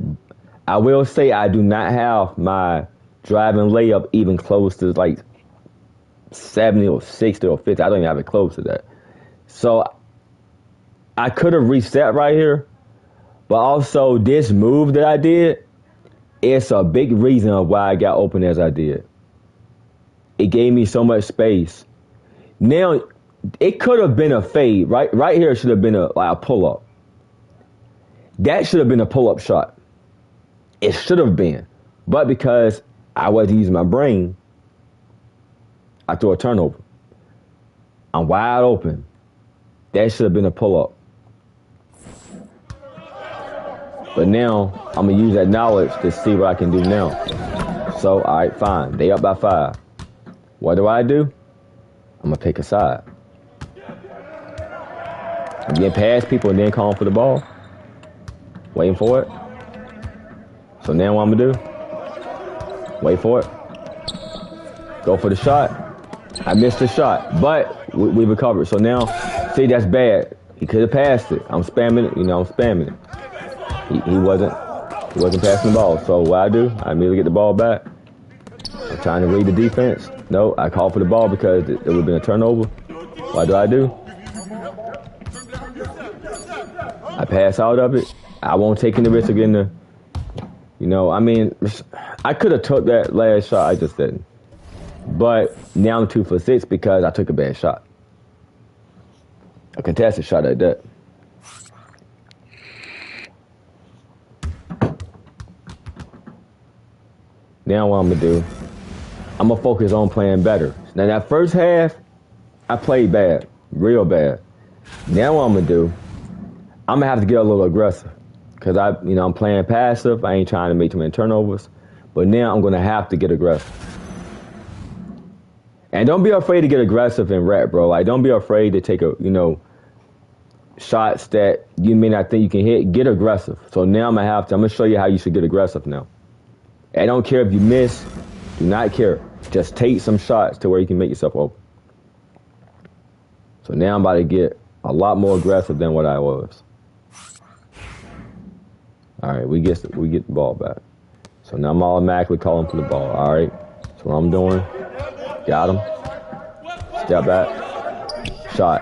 I will say I do not have my driving layup even close to like 70 or 60 or 50. I don't even have it close to that. So I could have reset right here. But also this move that I did, it's a big reason of why I got open as I did. It gave me so much space. Now, it could have been a fade. Right here should have been a pull-up. That should have been a pull-up shot. It should have been. But because I wasn't using my brain, I threw a turnover. I'm wide open. That should have been a pull-up. But now, I'm going to use that knowledge to see what I can do now. So, all right, fine. They up by 5. What do? I'm going to pick a side. I'm getting past people and then calling for the ball. Waiting for it. So now what I'm going to do? Wait for it. Go for the shot. I missed the shot, but we recovered. So now, see, that's bad. He could have passed it. I'm spamming it. You know, I'm spamming it. He wasn't passing the ball. So what I immediately get the ball back. I'm trying to read the defense. No, I call for the ball because it would have been a turnover. What do? I pass out of it. I won't take any risk of getting the, you know, I mean, I could have took that last shot. I just didn't. But now I'm 2 for 6 because I took a bad shot. A contested shot at that. Now what I'm going to do, I'm going to focus on playing better. Now that first half, I played bad. Real bad. Now what I'm going to do, I'm going to have to get a little aggressive. Because I'm playing passive. I ain't trying to make too many turnovers. But now I'm going to have to get aggressive. And don't be afraid to get aggressive in rep, bro. Like, don't be afraid to take shots that you may not think you can hit. Get aggressive. So now I'm going to show you how you should get aggressive now. I don't care if you miss. Do not care. Just take some shots to where you can make yourself open. So now I'm about to get a lot more aggressive than what I was. All right, we get the ball back. So now I'm automatically calling for the ball. All right. So what I'm doing, got him. Step back. Shot.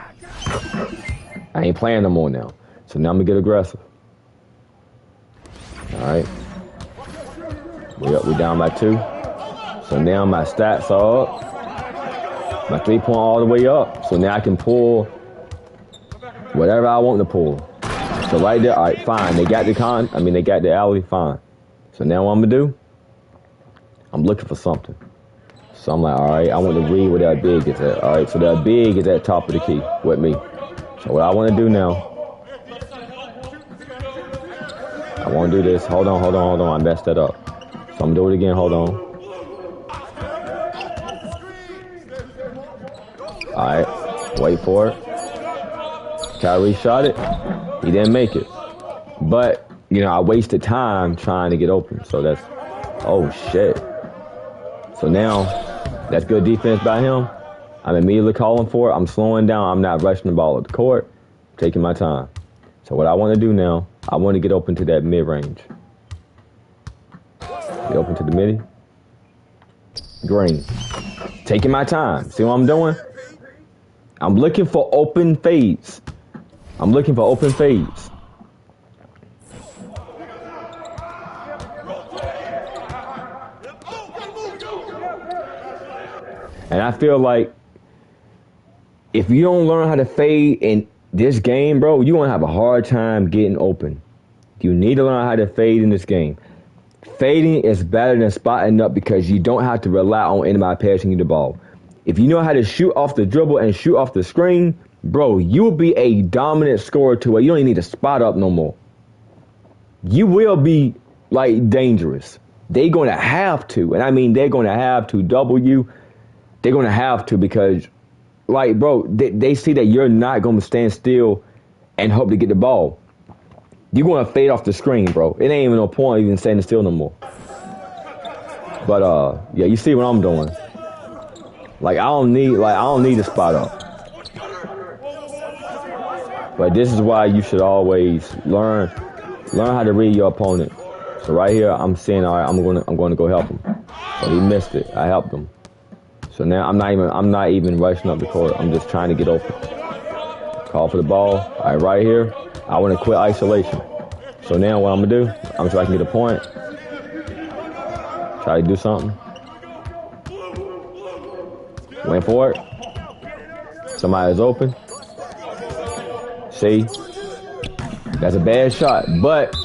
I ain't playing no more now. So now I'm going to get aggressive. All right. We're down by 2. So now my stats are up. My 3-point all the way up. So now I can pull whatever I want to pull. So right there, all right, fine. They got the alley, fine. So now what I'm going to do, I'm looking for something. So I'm like, all right, I want to read where that big is at. All right, so that big is at top of the key with me. So what I want to do now, I want to do this. Hold on. I messed that up. So I'm going to do it again. Hold on. All right, wait for it. Kyrie shot it. He didn't make it. But, I wasted time trying to get open. So that's, oh, shit. So now, that's good defense by him. I'm immediately calling for it. I'm slowing down. I'm not rushing the ball at the court. Taking my time. So what I want to do now, I want to get open to that mid-range. Get open to the midi. Green. Taking my time. See what I'm doing? I'm looking for open fades. And I feel like if you don't learn how to fade in this game, bro, you're going to have a hard time getting open. You need to learn how to fade in this game. Fading is better than spotting up because you don't have to rely on anybody passing you the ball. If you know how to shoot off the dribble and shoot off the screen, bro, you'll be a dominant scorer to where you don't even need to spot up no more. You will be, dangerous. They're going to have to, and I mean they're going to have to double you. They're going to have to because, bro, they see that you're not going to stand still and hope to get the ball. You're going to fade off the screen, bro. It ain't even no point even standing still no more. But, yeah, you see what I'm doing. I don't need to spot up. But this is why you should always learn how to read your opponent. So right here, I'm saying, all right, I'm going to go help him. But he missed it. I helped him. So now I'm not even rushing up the court. I'm just trying to get open. Call for the ball. All right, right here. I want to quit isolation. So now what I'm going to do, I'm going to try to get a point. Try to do something. Went for it. Somebody's open. See? That's a bad shot. But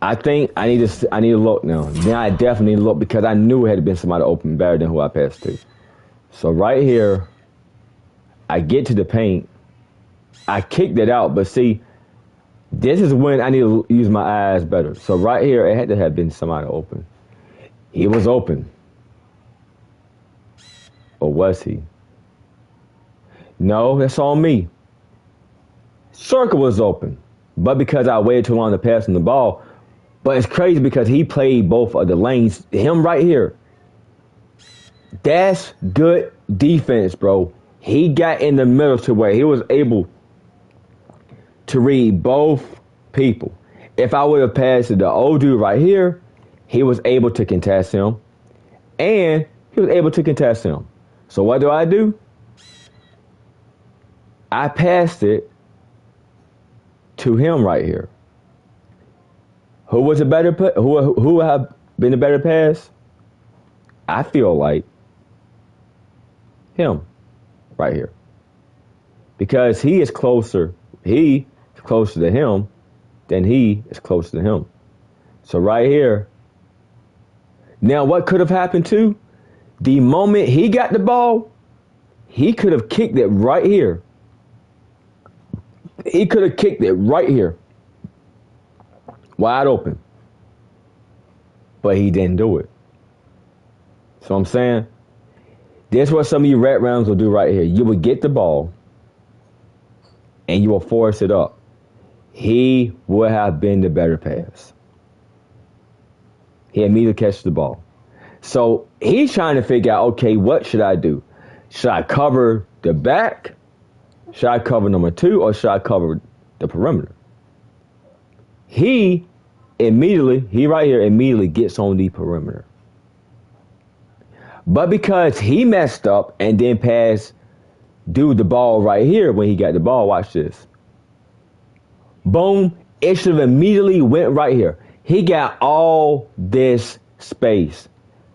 I think I need to look now. Now I definitely need to look because I knew it had been somebody open better than who I passed to. So right here, I get to the paint. I kicked it out, but see, this is when I need to use my eyes better. So right here, it had to have been somebody open. He was open. Or was he? No, that's on me. Circle was open. But because I waited too long to pass him the ball. But it's crazy because he played both of the lanes. Him right here. That's good defense, bro. He got in the middle to where he was able to read both people. If I would have passed to the old dude right here, he was able to contest him. And he was able to contest him. So what do? I passed it to him right here. Who was a better who would have been a better pass? I feel like him right here. Because he is closer to him than he is closer to him. So right here. Now what could have happened too? The moment he got the ball, he could have kicked it right here. He could have kicked it right here. Wide open. But he didn't do it. So I'm saying, this is what some of you rat rounds will do right here. You will get the ball and you will force it up. He would have been the better pass. He immediately catches the ball. So he's trying to figure out, okay, what should I do? Should I cover the back? Should I cover number 2? Or should I cover the perimeter? He right here immediately gets on the perimeter. But because he messed up and then passed dude the ball right here when he got the ball, watch this. Boom, it should have immediately went right here. He got all this space.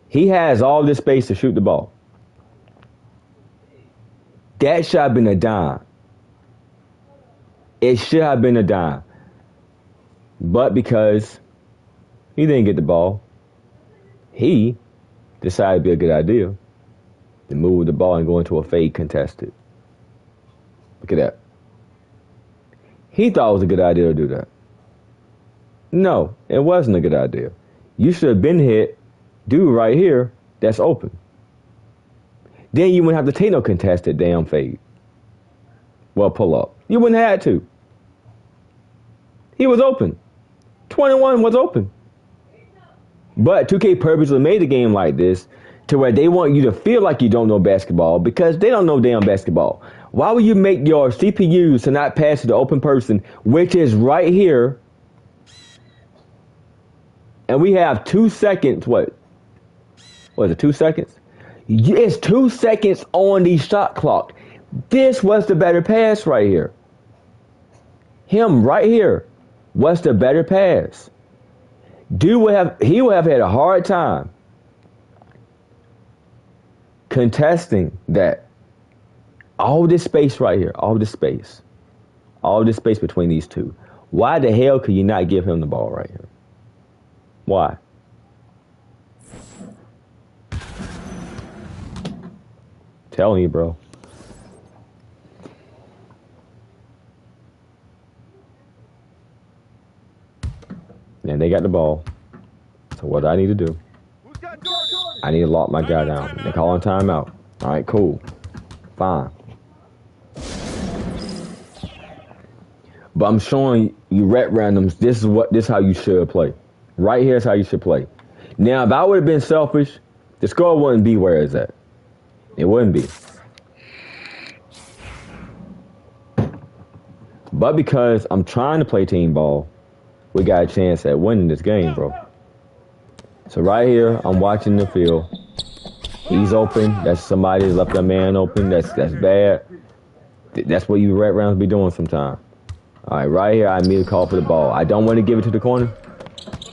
He has all this space to shoot the ball. That should have been a dime. It should have been a dime. But because he didn't get the ball, he decided to be a good idea to move the ball and go into a fade contested. Look at that. He thought it was a good idea to do that. No, it wasn't a good idea. You should have been hit, dude right here, that's open. Then you wouldn't have to take no contested damn fade. Well, pull up. You wouldn't have had to. He was open. 21 was open. But 2K purposely made the game like this to where they want you to feel like you don't know basketball because they don't know damn basketball. Why would you make your CPUs to not pass to the open person, which is right here? And we have 2 seconds, what is it, 2 seconds? It's 2 seconds on the shot clock. This was the better pass right here. Him right here was the better pass. He would have had a hard time contesting that. All this space right here, all this space between these two. Why the hell could you not give him the ball right here? Why? Telling you, bro. And they got the ball. So what do I need to do? I need to lock my guy down. They're calling timeout. All right, cool. Fine. But I'm showing you rat randoms. This is how you should play. Right here is how you should play. Now, if I would have been selfish, the score wouldn't be where it's at. It wouldn't be. But because I'm trying to play team ball, we got a chance at winning this game, bro. So right here, I'm watching the field. He's open. That's somebody left their man open. That's bad. That's what you rat rounds be doing sometimes. All right, right here, I immediately call for the ball. I don't want to give it to the corner.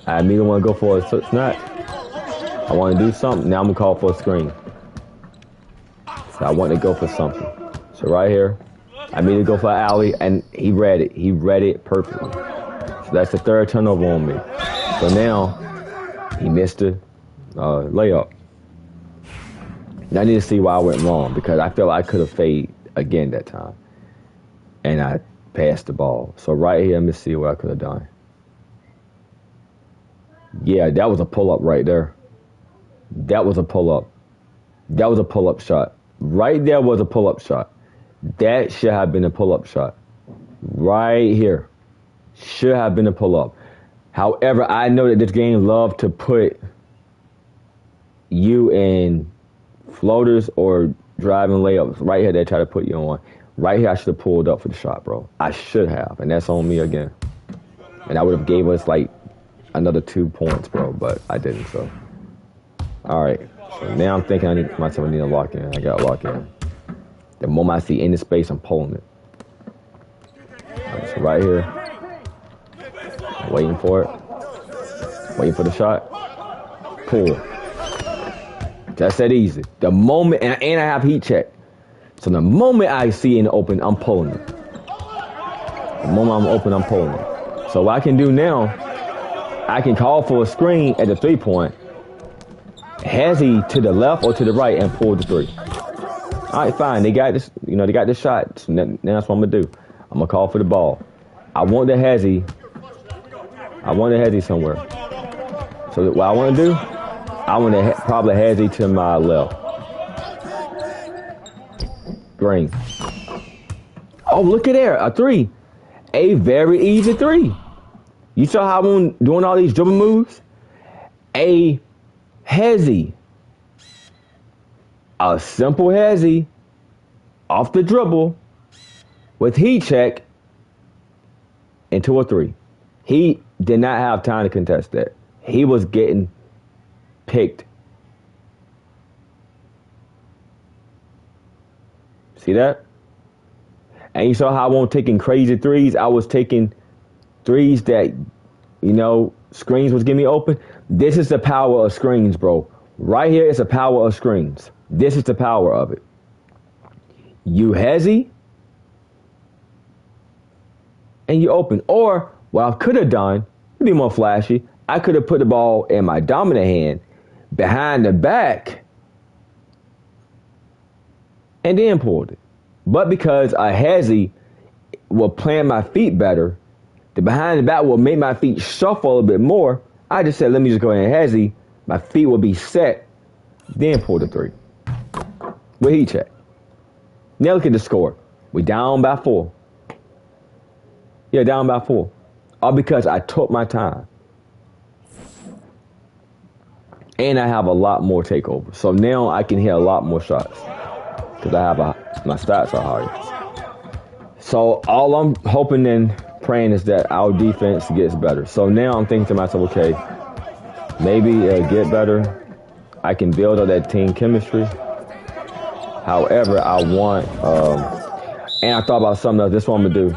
I immediately want to go for a snap. I want to do something. Now I'm going to call for a screen. So I want to go for something. So right here, I immediately go for an alley, and he read it. He read it perfectly. So that's the third turnover on me. So now, he missed the layup. Now I need to see why I went wrong, because I feel like I could have faded again that time. And I passed the ball. So right here, let me see what I could have done. Yeah, that was a pull-up right there. That was a pull-up. That was a pull-up shot. Right there was a pull-up shot. That should have been a pull-up shot. Right here. Should have been a pull-up. However, I know that this game loved to put you in floaters or driving layups. Right here, they try to put you on. Right here, I should have pulled up for the shot, bro. I should have, and that's on me again. And I would have gave us like another 2 points, bro, but I didn't, so. All right, so now I'm thinking I need to lock in. I got to lock in. The moment I see any space, I'm pulling it. Right, so right here, Waiting for it. Waiting for the shot. Pull. Just that easy. The moment, and I have heat check. So the moment I see it open, I'm pulling it. The moment I'm open, I'm pulling it. So what I can do now, I can call for a screen at the 3-point. Hezzy to the left or to the right and pull the 3. All right, fine. They got this. You know, they got this shot. So now that's what I'm gonna do. I'm gonna call for the ball. I want the Hezzy. I want the Hezzy somewhere. So what I want to do, I want to probably Hezzy to my left. Green. Oh, look at there, a 3. A very easy 3. You saw how I'm doing all these dribble moves? A Hezzy. A simple Hezzy off the dribble with heat check into a 3. He did not have time to contest that. He was getting picked. See that? And you saw how I wasn't taking crazy 3s. I was taking 3s that, you know, screens was getting me open. This is the power of screens, bro. Right here is the power of screens. This is the power of it. You Hezzy and you open. Or what I could have done, to be more flashy, I could have put the ball in my dominant hand behind the back and then pulled it. But because a Hezzy will plant my feet better, the behind the back will make my feet shuffle a little bit more. I just said, let me just go ahead and Hezzy. My feet will be set, then pull the 3. With heat check. Now look at the score. We down by 4. Yeah, down by 4. All because I took my time. And I have a lot more takeovers. So now I can hit a lot more shots. Because I have my stats are higher. So all I'm hoping and praying is that our defense gets better. So now I'm thinking to myself, okay, maybe it'll get better. I can build on that team chemistry. However, I want, and I thought about something else. This is what I'm going to do.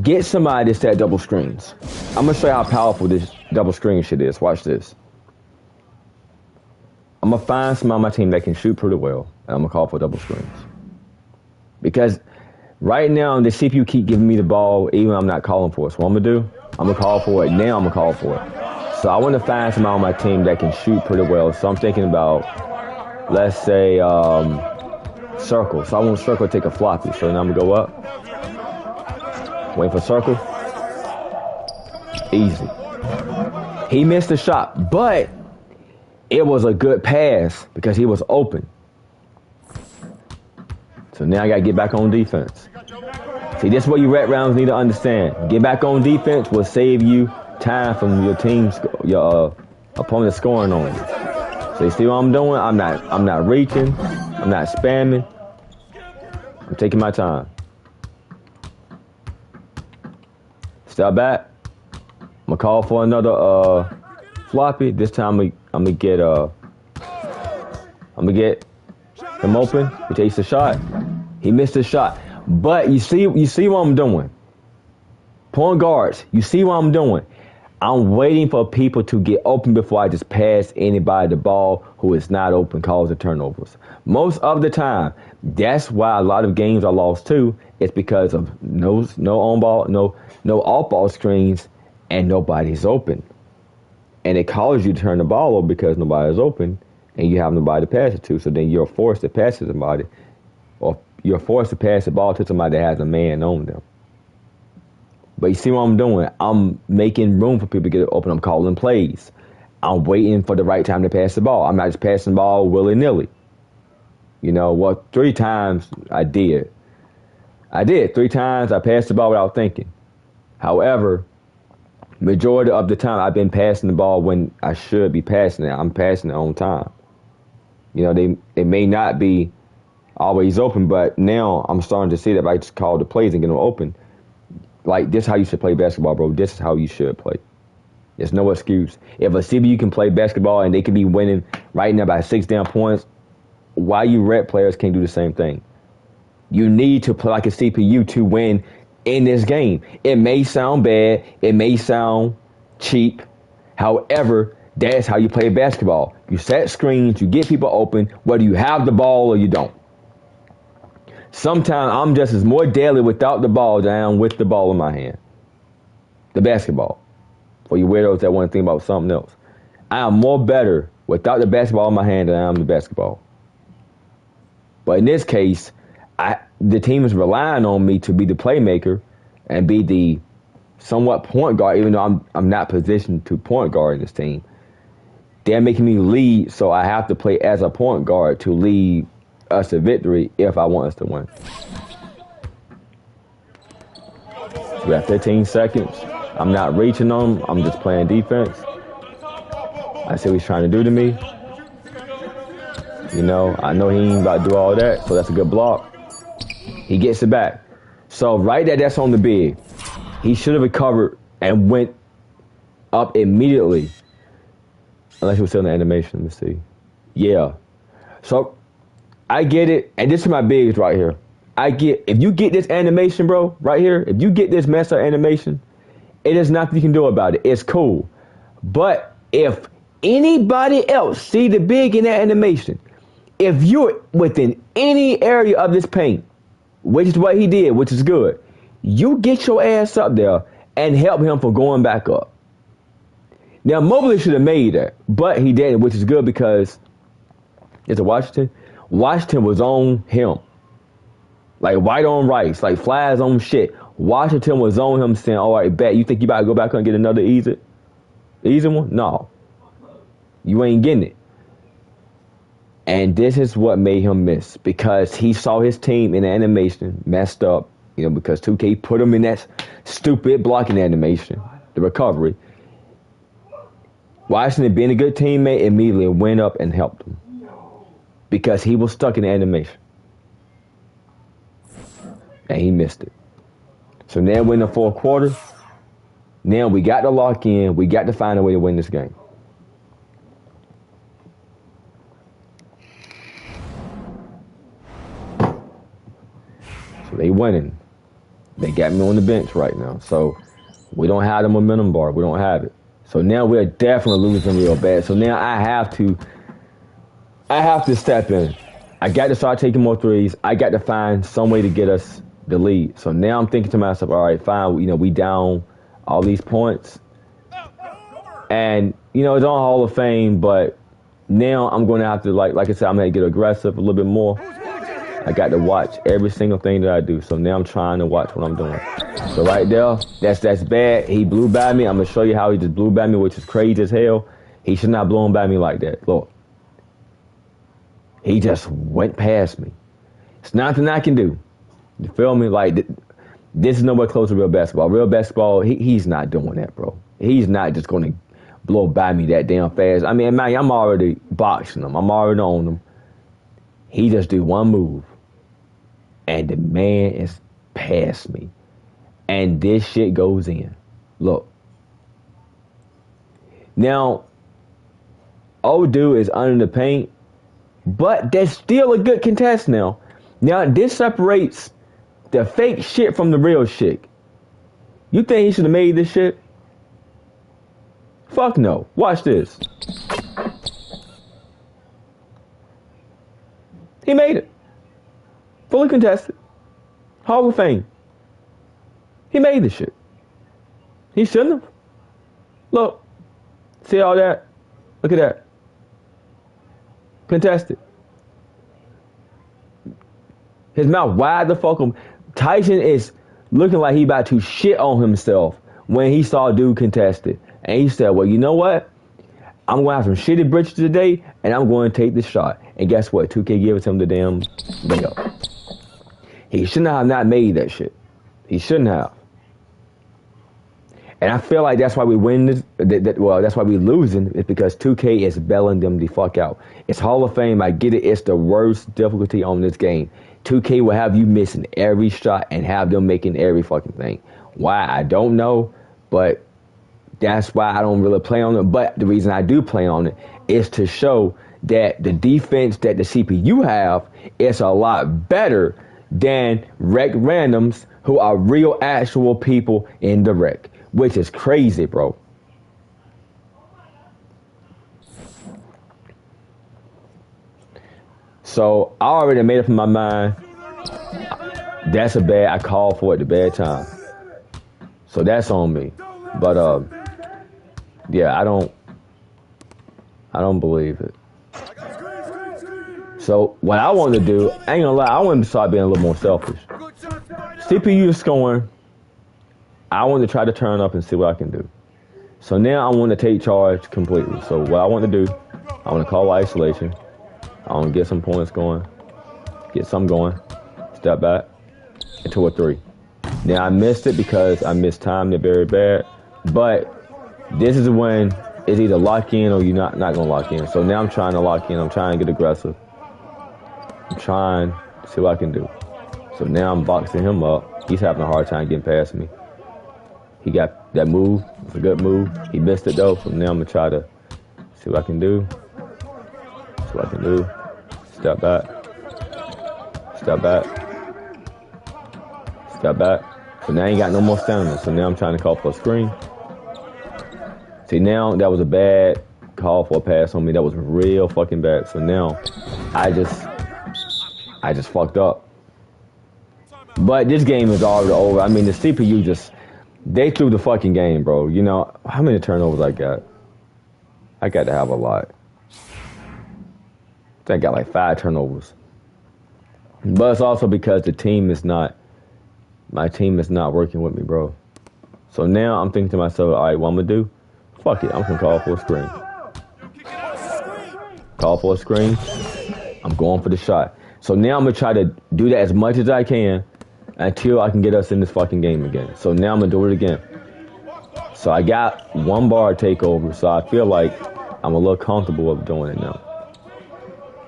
Get somebody to set double screens. I'm going to show you how powerful this double screen shit is. Watch this. I'm going to find somebody on my team that can shoot pretty well, and I'm going to call for double screens. Because right now, the CPU keep giving me the ball, even when I'm not calling for it. So what I'm going to do, I'm going to call for it. Now I'm going to call for it. So I want to find somebody on my team that can shoot pretty well. So I'm thinking about, let's say, Circle. So I want Circle to take a floppy. So now I'm going to go up. Wait for Circle. Easy. He missed the shot, but it was a good pass because he was open. So now I got to get back on defense. See, this is what you rat rounds need to understand. Get back on defense will save you time from your team's, your opponent scoring on you. So you see what I'm doing? I'm not reaching. I'm not spamming. I'm taking my time. Step back. I'm gonna call for another floppy. This time I'm gonna get him open. He takes the shot. He missed the shot. But you see what I'm doing. Point guards, you see what I'm doing. I'm waiting for people to get open before I just pass anybody the ball who is not open, causing turnovers. Most of the time, that's why a lot of games are lost too. It's because of no on ball, no off ball screens, and nobody's open. And it causes you to turn the ball over because nobody's open, and you have nobody to pass it to. So then you're forced to pass it to somebody, or you're forced to pass the ball to somebody that has a man on them. But you see what I'm doing? I'm making room for people to get open. I'm calling plays. I'm waiting for the right time to pass the ball. I'm not just passing the ball willy-nilly. You know, well, 3 times I did. 3 times I passed the ball without thinking. However, majority of the time I've been passing the ball when I should be passing it. I'm passing it on time. You know, they may not be always open, but now I'm starting to see that if I just call the plays and get them open. Like, this is how you should play basketball, bro. This is how you should play. There's no excuse. If a CPU can play basketball and they can be winning right now by 6 damn points, why you rep players can't do the same thing? You need to play like a CPU to win in this game. It may sound bad. It may sound cheap. However, that's how you play basketball. You set screens. You get people open, whether you have the ball or you don't. Sometimes I'm just as more deadly without the ball than I am with the ball in my hand. The basketball. For you weirdos that want to think about something else. I am more better without the basketball in my hand than I am the basketball. But in this case, the team is relying on me to be the playmaker and be the somewhat point guard, even though I'm not positioned to point guard in this team. They're making me lead, so I have to play as a point guard to lead us to victory if I want us to win. We have 15 seconds. I'm not reaching them. I'm just playing defense. I see what he's trying to do to me. You know, I know he ain't about to do all that, so that's a good block. He gets it back. So right there, that's on the big. He should have recovered and went up immediately. Unless he was still in the animation. Let me see. Yeah. So I get it. And this is my bigs right here. If you get this animation, bro, right here, if you get this mess up animation, it is nothing you can do about it. It's cool. But if anybody else see the big in that animation, if you're within any area of this paint, which is what he did, which is good, you get your ass up there and help him from going back up. Now, Mobley should have made that, but he didn't, which is good because it's a Washington. Washington was on him. Like white on rice, like flies on shit. Washington was on him saying, all right, bet. You think you about to go back and get another easy one? No. You ain't getting it. And this is what made him miss because he saw his team in the animation messed up, you know, because 2K put him in that stupid blocking animation, the recovery. Washington, being a good teammate, immediately went up and helped him because he was stuck in the animation. And he missed it. So now we're in the fourth quarter. Now we got to lock in. We got to find a way to win this game. So they winning. They got me on the bench right now. So we don't have the momentum bar. We don't have it. So now we're definitely losing real bad. So now I have to step in. I got to start taking more threes. I got to find some way to get us the lead. So now I'm thinking to myself, all right, fine, you know, we down all these points. And, you know, it's on Hall of Fame, but now I'm going to have to, like I said, I'm going to get aggressive a little bit more. I got to watch every single thing that I do. So now I'm trying to watch what I'm doing. So right there, that's bad. He blew by me. I'm going to show you how he just blew by me, which is crazy as hell. He should not blow by me like that. Look. He just went past me. It's nothing I can do. You feel me? Like, this is nowhere close to real basketball. Real basketball, he's not doing that, bro. He's not just going to blow by me that damn fast. I mean, man, I'm already boxing him. I'm already on him. He just do one move. And the man is past me. And this shit goes in. Look. Now, old dude is under the paint. But that's still a good contest now. Now, this separates the fake shit from the real shit. You think he should have made this shit? Fuck no. Watch this. He made it. Fully contested. Hall of Fame. He made this shit. He shouldn't have. Look. See all that? Look at that. Contested. His mouth wide the fuck open. Tyson is looking like he about to shit on himself when he saw dude contested. And he said, well, you know what? I'm going to have some shitty britches today, and I'm going to take this shot. And guess what? 2K gives him the damn layup. He shouldn't have not made that shit. He shouldn't have. And I feel like that's why we win this. That's why we losing. It's because 2K is bailing them the fuck out. It's Hall of Fame. I get it. It's the worst difficulty on this game. 2K will have you missing every shot and have them making every fucking thing. Why? I don't know. But that's why I don't really play on it. But the reason I do play on it is to show that the defense that the CPU have is a lot better than Rec Random's who are real, actual people in the rec, which is crazy, bro. So I already made up in my mind. That's I called for it at the bad time. So that's on me. But yeah, I don't believe it. So what I want to do, I ain't gonna lie, I want to start being a little more selfish. CPU is scoring. I want to try to turn up and see what I can do. So now I want to take charge completely. So what I want to do, I want to call isolation. I want to get some points going, get some going, step back, into a 3. Now I missed it because I mistimed it very bad, but this is when it's either lock in or you're not gonna lock in. So now I'm trying to lock in. I'm trying to get aggressive. I'm trying to see what I can do. So now I'm boxing him up. He's having a hard time getting past me. He got that move. It's a good move. He missed it though. So now I'm gonna try to see what I can do. See what I can do. Step back. Step back. Step back. So now I ain't got no more stamina. So now I'm trying to call for a screen. See, now that was a bad call for a pass on me. That was real fucking bad. So now I just fucked up. But this game is already over. I mean, the CPU they threw the fucking game, bro. You know, how many turnovers I got? I got to have a lot. I think I got like 5 turnovers. But it's also because my team is not working with me, bro. So now I'm thinking to myself, all right, what I'm going to do? Fuck it, I'm going to call for a screen. Call for a screen. I'm going for the shot. So now I'm going to try to do that as much as I can until I can get us in this fucking game again. So now I'm going to do it again. So I got 1 bar takeover, so I feel like I'm a little comfortable with doing it now.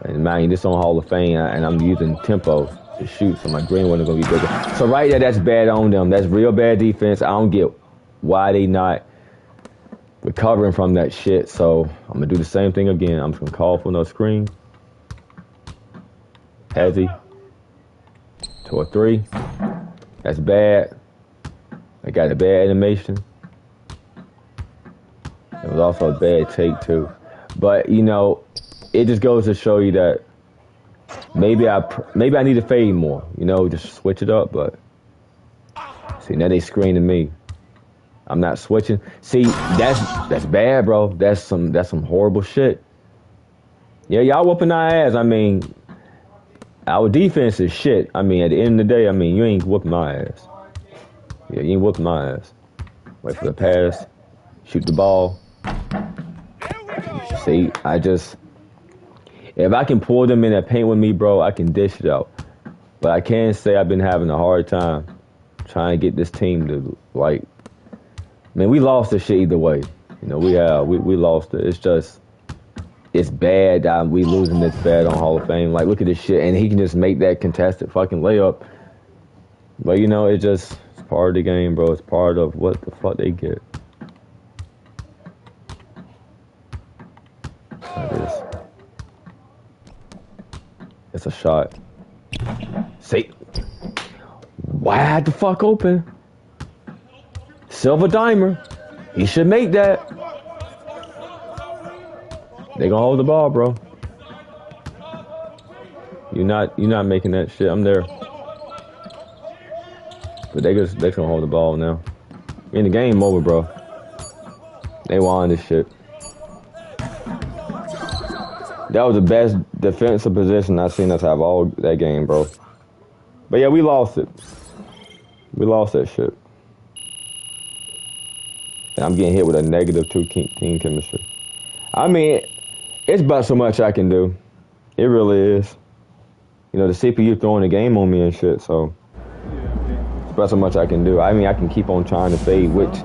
And man, this on Hall of Fame, and I'm using tempo to shoot, so my green wasn't going to be bigger. So right there, that's bad on them. That's real bad defense. I don't get why they not recovering from that shit. So I'm going to do the same thing again. I'm just going to call for another screen. Heavy. To a 3. That's bad. I got a bad animation. It was also a bad take too. But, you know, it just goes to show you that maybe I need to fade more, you know, just switch it up. But see, now they screening me. I'm not switching. See, that's bad, bro. That's some horrible shit. Yeah, y'all whooping our ass. I mean, our defense is shit. I mean, at the end of the day, I mean, you ain't whooping my ass. Yeah, you ain't whooping my ass. Wait for the pass. Shoot the ball. See, if I can pull them in that paint with me, bro, I can dish it out. But I can say I've been having a hard time trying to get this team to, like, man, we lost this shit either way. You know, we lost it. It's bad that we losing this bad on Hall of Fame. Like, look at this shit, and he can just make that contested fucking layup. But, you know, it's part of the game, bro. It's part of what the fuck they get. It's a shot. See? Wide the fuck open. Silver Dimer. He should make that. They gonna hold the ball, bro. You're not making that shit. I'm there. But they gonna hold the ball now. In the game over, bro. They won this shit. That was the best defensive position I've seen us have all that game, bro. But yeah, we lost it. We lost that shit. And I'm getting hit with a -2 team chemistry. I mean, it's about so much I can do. It really is. You know, the CPU throwing the game on me and shit, so it's about so much I can do. I mean, I can keep on trying to fade, which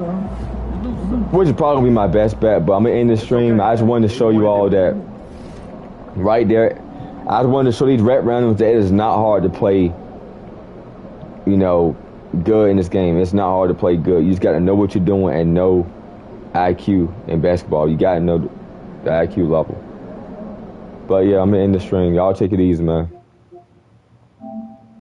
is probably my best bet, but I'm gonna end this stream. I just wanted to show you all that right there. I just wanted to show these rep randoms that it is not hard to play, you know, good in this game. It's not hard to play good. You just got to know what you're doing and know IQ in basketball. You got to know the IQ level. But yeah, I'm going to end the stream. Y'all take it easy, man.